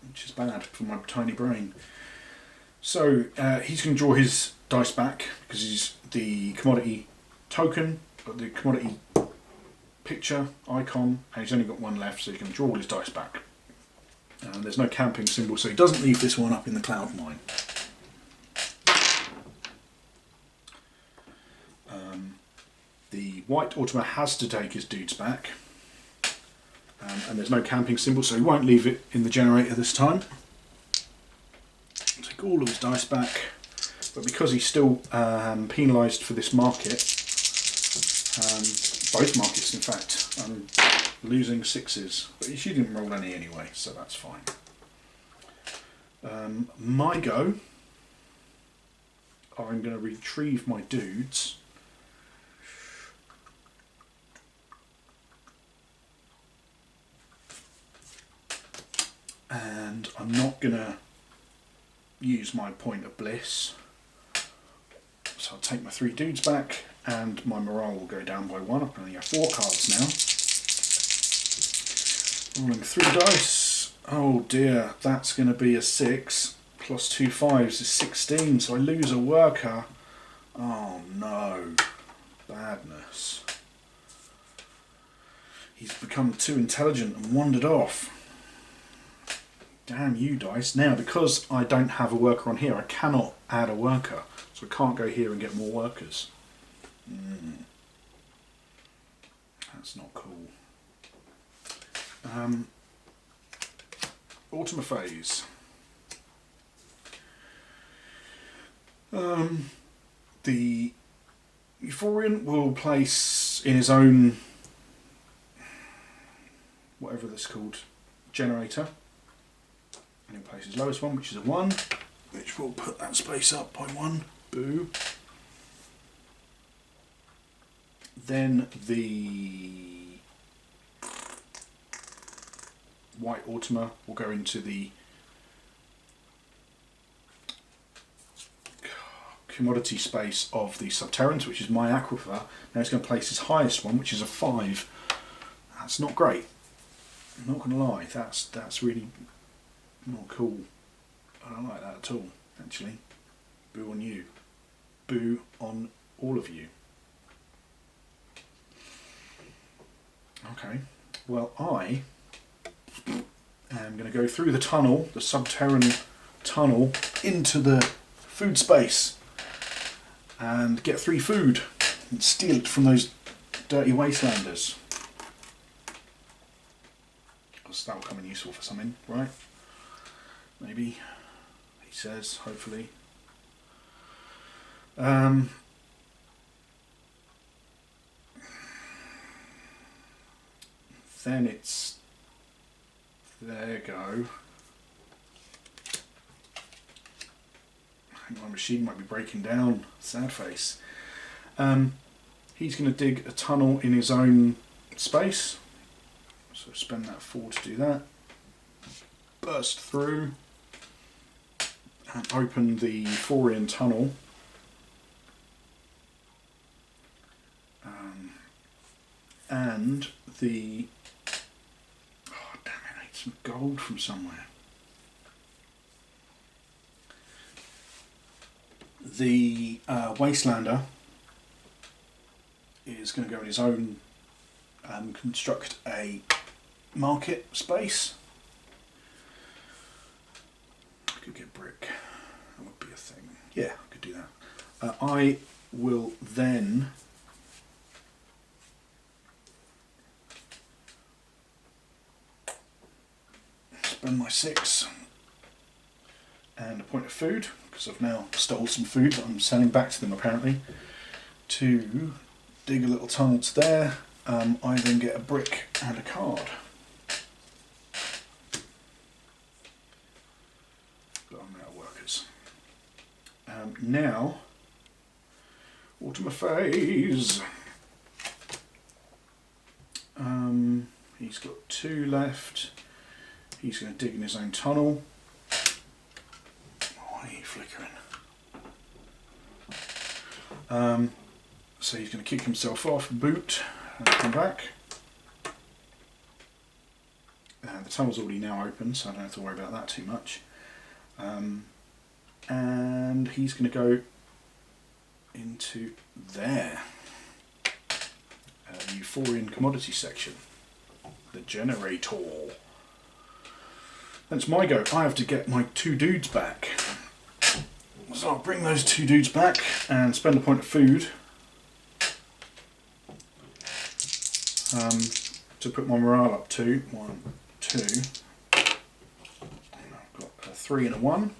which is bad for my tiny brain. So he's going to draw his dice back because he's the commodity token, the commodity picture icon, and he's only got one left, so he can draw all his dice back. There's no camping symbol, so he doesn't leave this one up in the cloud mine. The white Ultima has to take his dudes back, and there's no camping symbol, so he won't leave it in the generator this time. Take all of his dice back, but because he's still penalised for this market, both markets in fact, I'm losing sixes, but she didn't roll any anyway, so that's fine. My go, I'm going to retrieve my dudes. And I'm not going to use my point of bliss. So I'll take my 3 dudes back and my morale will go down by 1. I only have 4 cards now. Rolling 3 dice. Oh dear, that's going to be a 6 plus 2 5s is 16, so I lose a worker. Oh no, badness. He's become too intelligent and wandered off. Damn you, dice. Now, because I don't have a worker on here, I cannot add a worker. So I can't go here and get more workers. That's not cool. Ultima phase. The Euphorian will place in his own, whatever that's called, generator. And he'll place his lowest one, which is a 1, which will put that space up by 1. Boo. Then the white Ultima will go into the commodity space of the Subterrans, which is my aquifer. Now he's going to place his highest one, which is a 5. That's not great. I'm not going to lie. That's really not cool. I don't like that at all, actually. Boo on you. Boo on all of you. Okay, well I am going to go through the tunnel, the subterranean tunnel, into the food space and get 3 food and steal it from those dirty wastelanders. Because that will come in useful for something, right? Maybe, he says, hopefully. Then it's, there you go. My machine might be breaking down, sad face. He's going to dig a tunnel in his own space, so spend that 4 to do that. Burst through and open the Euphorian tunnel. And the, oh damn it, I need some gold from somewhere. The Wastelander is going to go in his own, construct a market space. I could get brick, that would be a thing. Yeah, I could do that. I will then spend my 6 and a point of food, because I've now stole some food that I'm selling back to them apparently, to dig a little tunnel to there. I then get a brick and a card. But I'm out of workers. Now, Ultima phase. He's got 2 left. He's going to dig in his own tunnel. Why are you flickering? So he's going to kick himself off, boot, and come back. The tunnel's already now open, so I don't have to worry about that too much. And he's going to go into there. The Euphorian commodity section. The generator. Then it's my go. I have to get my 2 dudes back. So I'll bring those 2 dudes back and spend a point of food to put my morale up to 1, 2. I've got a 3 and a 1.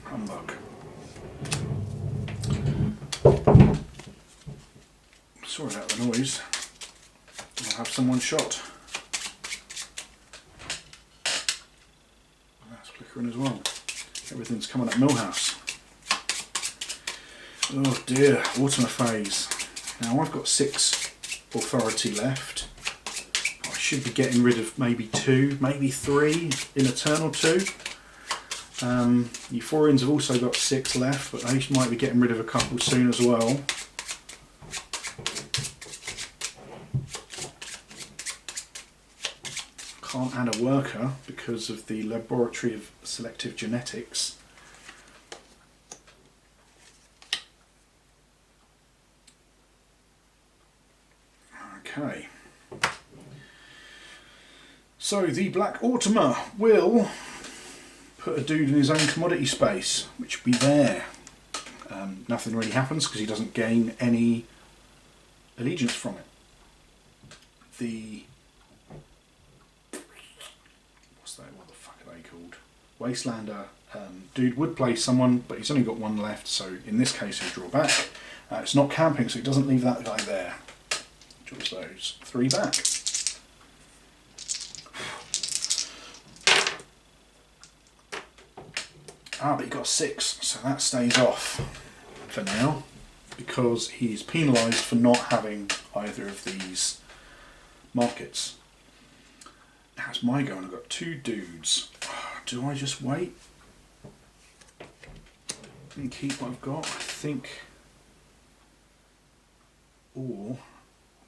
Humbug. Sorry about the noise. I'll have someone shot. That's flickering as well. Everything's coming up Millhouse. Oh dear, Ultima phase. Now I've got 6 authority left. I should be getting rid of maybe 2, maybe 3 in a turn or 2. Euphorians have also got 6 left, but they might be getting rid of a couple soon as well. Can't add a worker because of the laboratory of selective genetics. Okay. So the Black Ultima will put a dude in his own commodity space, which will be there. Nothing really happens because he doesn't gain any allegiance from it. The what the fuck are they called? Wastelander dude would play someone, but he's only got 1 left, so in this case he'll draw back. It's not camping, so he doesn't leave that guy there. Draws those 3 back. But he got 6, so that stays off for now, because he's penalised for not having either of these markets. Now it's my go and I've got 2 dudes. Do I just wait and keep what I've got? I think. Or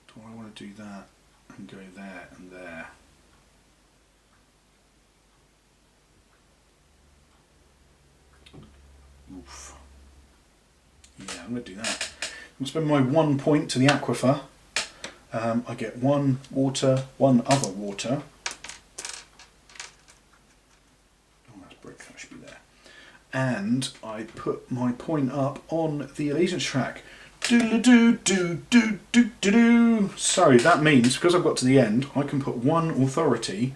do I want to do that and go there and there? I'm going to do that. I'm going to spend my 1 point to the aquifer. I get 1 water, 1 other water. Oh, that's brick, that should be there. And I put my point up on the allegiance track. Do-do-do-do-do-do-do. So that means, because I've got to the end, I can put 1 authority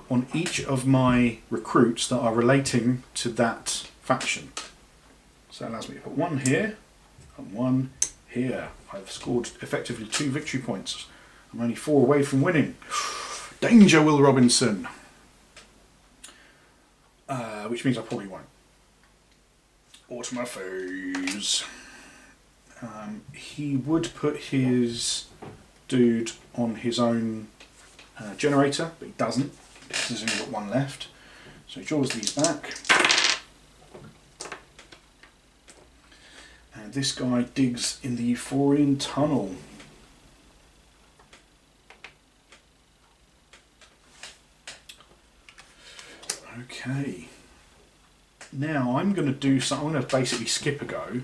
on each of my recruits that are relating to that faction. So that allows me to put 1 here and 1 here. I've scored effectively 2 victory points. I'm only 4 away from winning. Danger, Will Robinson. Which means I probably won't. Automophos. He would put his dude on his own generator, but he doesn't, because he's only got 1 left. So he draws these back. And this guy digs in the Euphorian tunnel. Okay. Now I'm going to do something. I'm going to basically skip a go,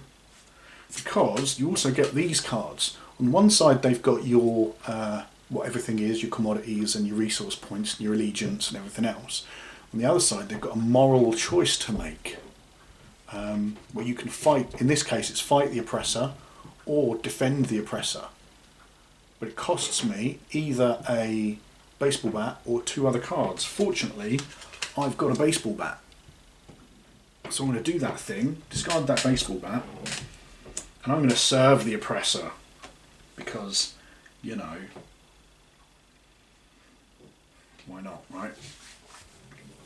because you also get these cards. On one side they've got your what everything is, your commodities and your resource points and your allegiance and everything else. On the other side they've got a moral choice to make, where you can fight. In this case it's fight the oppressor or defend the oppressor, but it costs me either a baseball bat or 2 other cards. Fortunately I've got a baseball bat, so I'm going to do that thing, discard that baseball bat, and I'm going to serve the oppressor, because, you know, why not, right?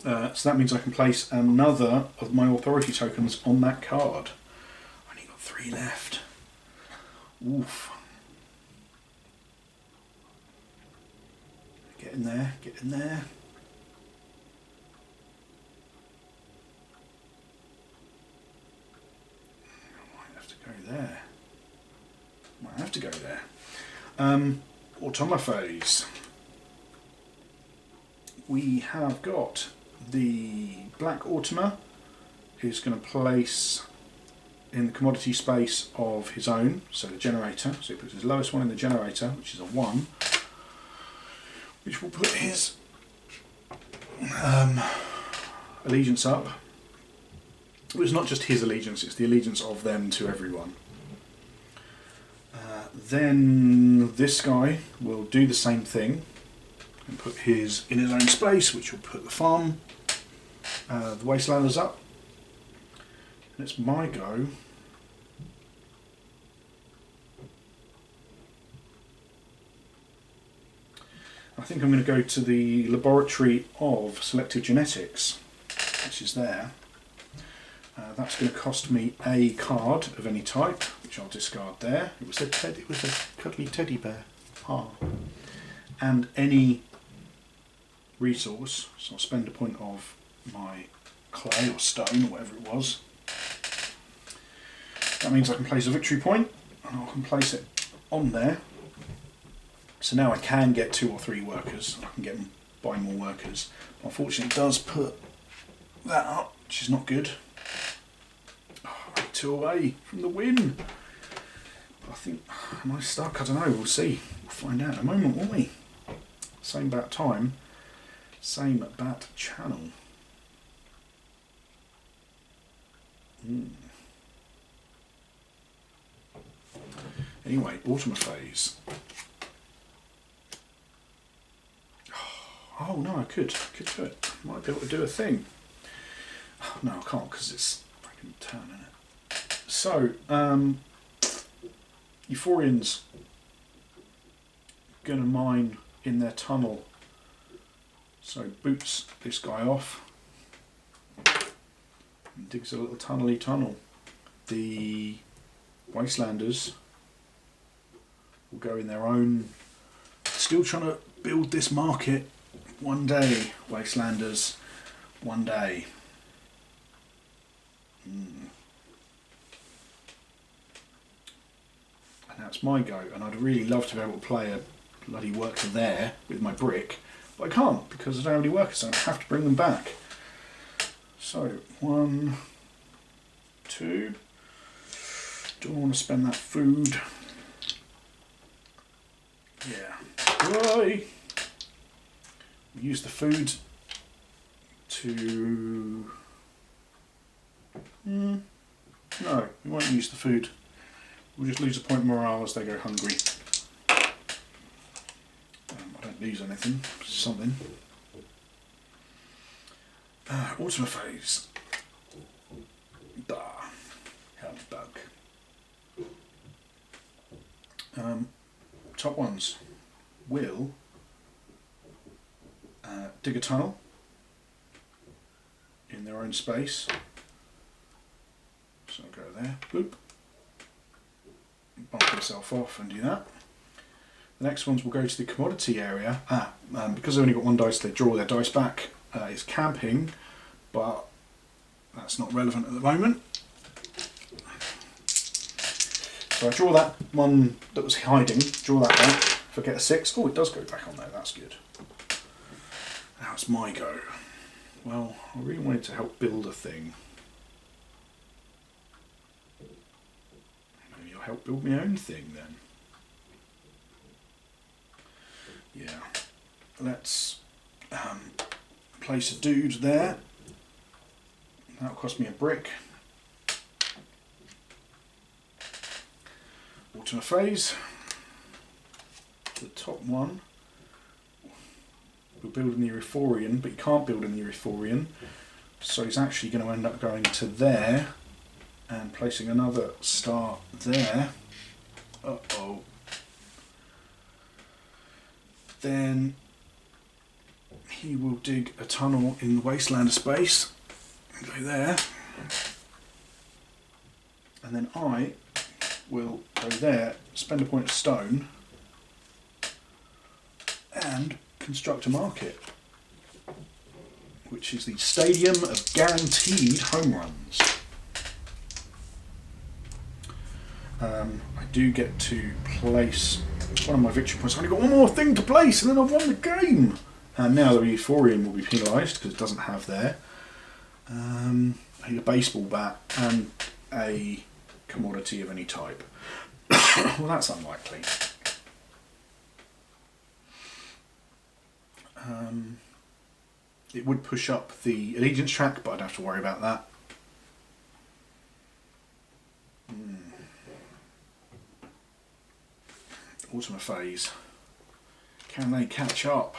So that means I can place another of my authority tokens on that card. I've only got 3 left. Oof. Get in there, get in there. There. Might have to go there. Automophos. We have got the Black Automa, who's going to place in the commodity space of his own, so the generator. So he puts his lowest one in the generator, which is a 1, which will put his allegiance up. Well, it's not just his allegiance, it's the allegiance of them to everyone. Then this guy will do the same thing and put his in his own space, which will put the farm, the wastelanders up. And it's my go. I think I'm going to go to the laboratory of selective genetics, which is there. That's going to cost me a card of any type, which I'll discard there. It was a cuddly teddy bear. Ah. And any resource, so I'll spend a point of my clay or stone or whatever it was. That means I can place a victory point, and I can place it on there. So now I can get 2 or 3 workers. I can buy more workers. Unfortunately, it does put that up, which is not good. 2 away from the win. I think, am I stuck? I don't know. We'll see. We'll find out in a moment, won't we? Same bat time, same bat channel. Anyway, Automophos. Oh no, I could do it. Might be able to do a thing. Oh, no, I can't, because it's freaking turn, isn't it? So, Euphorians gonna mine in their tunnel. So boots this guy off and digs a little tunnely tunnel. The Wastelanders will go in their own. Still trying to build this market. One day, Wastelanders. One day. And that's my go, and I'd really love to be able to play a bloody worker there with my brick, but I can't because I don't have any workers, so I have to bring them back. So 1, 2, Do I want to spend that food? Yeah. Why? We use the food to... No, we won't use the food. We'll just lose a point of morale as they go hungry. I don't lose anything, something. Ultimate phase. Help bug. Top ones will dig a tunnel in their own space. So I'll go there, boop, bump himself off and do that. The next ones will go to the commodity area. Because they've only got one dice, they draw their dice back. It's camping, but that's not relevant at the moment. So I draw that one that was hiding, draw that back. If I get a 6, oh, it does go back on there, that's good. Now it's my go. Well, I really wanted to help build a thing. Maybe I'll help build my own thing then. Yeah. Let's place a dude there. That'll cost me a brick. Ultimate phase. The top one. We'll build in the Euphorian, but you can't build in the Euphorian. So he's actually going to end up going to there and placing another star there. Uh-oh. Then he will dig a tunnel in the wasteland space. Go there. And then I will go there, spend a point of stone, and construct a market, which is the stadium of guaranteed home runs. I do get to place one of my victory points. I've only got one more thing to place and then I've won the game. And now the Euphorian will be penalised because it doesn't have there. I need a baseball bat and a commodity of any type. Well, that's unlikely. It would push up the allegiance track, but I'd have to worry about that. Ultimate phase. Can they catch up?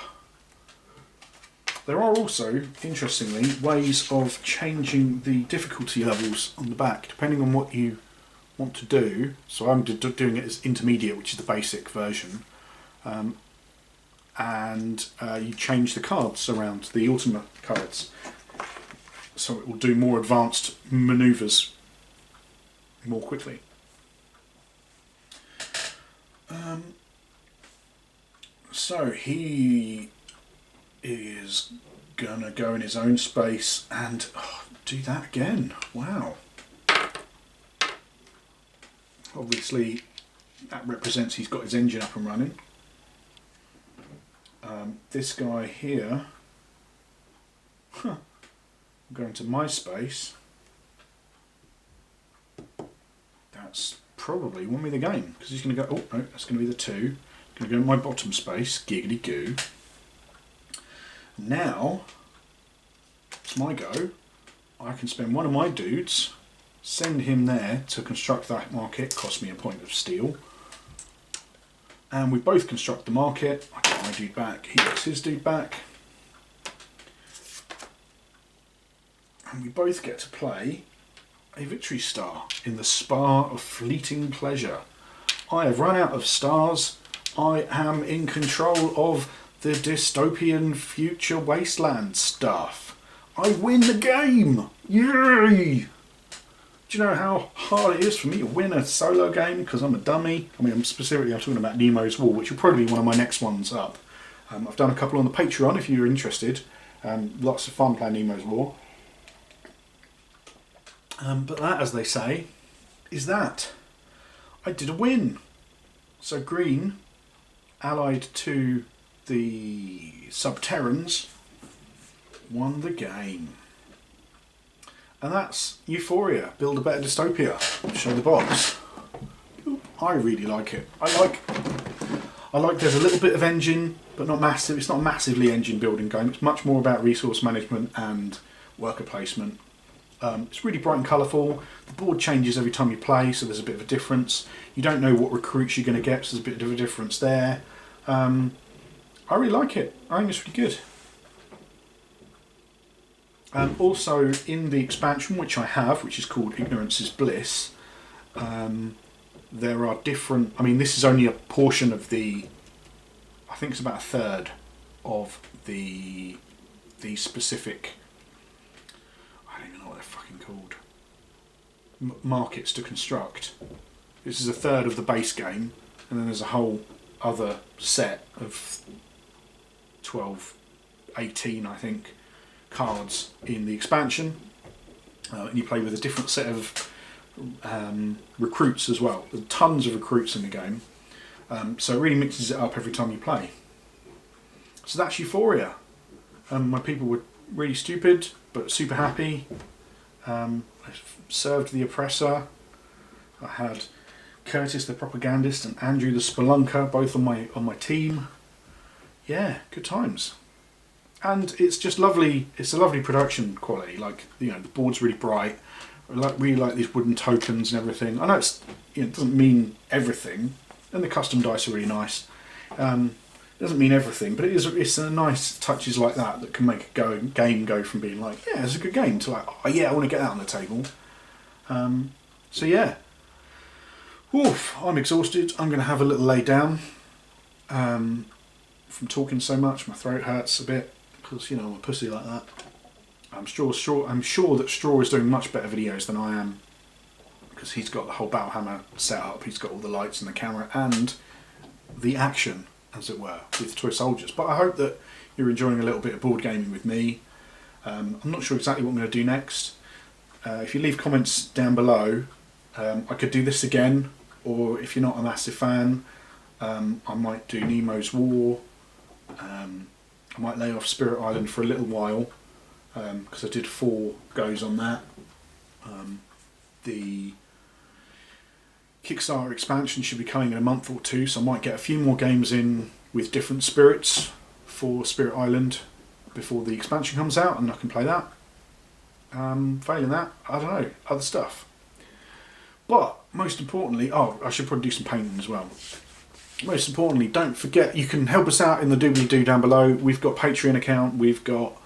There are also, interestingly, ways of changing the difficulty levels on the back, depending on what you want to do. So I'm doing it as intermediate, which is the basic version. And you change the cards around, the ultimate cards. So it will do more advanced manoeuvres more quickly. So he is gonna go in his own space and do that again. Wow. Obviously that represents he's got his engine up and running. This guy here, I'm going to my space. That's probably won me the game because he's going to go, oh no, that's going to be the 2. Going to go in my bottom space, giggity goo. Now, it's my go. I can spend one of my dudes, send him there to construct that market, cost me a point of steel. And we both construct the market. I get my dude back, he gets his dude back. And we both get to play a victory star in the spa of fleeting pleasure. I have run out of stars. I am in control of the dystopian future wasteland stuff. I win the game! Yay! Do you know how hard it is for me to win a solo game because I'm a dummy? I mean, I'm talking about Nemo's War, which will probably be one of my next ones up. I've done a couple on the Patreon if you're interested. Lots of fun playing Nemo's War. But that, as they say, is that. I did a win. So green, allied to the Subterrans, won the game. And that's Euphoria, Build a Better Dystopia. Show the box. I really like it. I like there's a little bit of engine, but not massive. It's not a massively engine building game. It's much more about resource management and worker placement. It's really bright and colourful. The board changes every time you play, so there's a bit of a difference. You don't know what recruits you're going to get, so there's a bit of a difference there. I really like it. I think it's really good. Also, in the expansion, which I have, which is called Ignorance is Bliss, there are different... I mean, this is only a portion of the... I think it's about a third of the specific... I don't even know what they're fucking called. Markets to construct. This is a third of the base game, and then there's a whole other set of 12, 18, I think, cards in the expansion. And you play with a different set of recruits as well. There's tons of recruits in the game, so it really mixes it up every time you play. So that's Euphoria. My people were really stupid but super happy. I served the oppressor. I had Curtis the propagandist and Andrew the spelunker both on my team. Yeah, good times. And it's just lovely. It's a lovely production quality. Like, you know, the board's really bright. I really like these wooden tokens and everything. I know it doesn't mean everything, and the custom dice are really nice. It doesn't mean everything, but it's a nice touches like that can make a game go from being like, yeah, it's a good game, to like, oh yeah, I want to get that on the table. So yeah. Oof, I'm exhausted. I'm going to have a little lay down. From talking so much, my throat hurts a bit because, you know, I'm a pussy like that. I'm sure that Straw is doing much better videos than I am because he's got the whole Battlehammer set up. He's got all the lights and the camera and the action, as it were, with toy soldiers. But I hope that you're enjoying a little bit of board gaming with me. I'm not sure exactly what I'm going to do next. If you leave comments down below, I could do this again, or if you're not a massive fan, I might do Nemo's War. I might lay off Spirit Island for a little while because I did 4 goes on that. The Kickstarter expansion should be coming in a month or 2, so I might get a few more games in with different spirits for Spirit Island before the expansion comes out, and I can play that. Failing that, I don't know, other stuff. But most importantly, I should probably do some painting as well. Most importantly, don't forget you can help us out in the doobly-doo down below. We've got Patreon account, we've got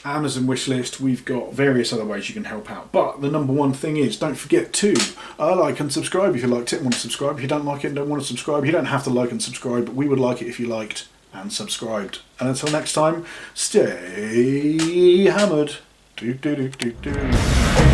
Amazon wishlist, we've got various other ways you can help out. But the number one thing is, don't forget to like and subscribe if you liked it and want to subscribe. If you don't like it and don't want to subscribe, you don't have to like and subscribe, but we would like it if you liked and subscribed. And until next time, stay hammered. Do do do do do.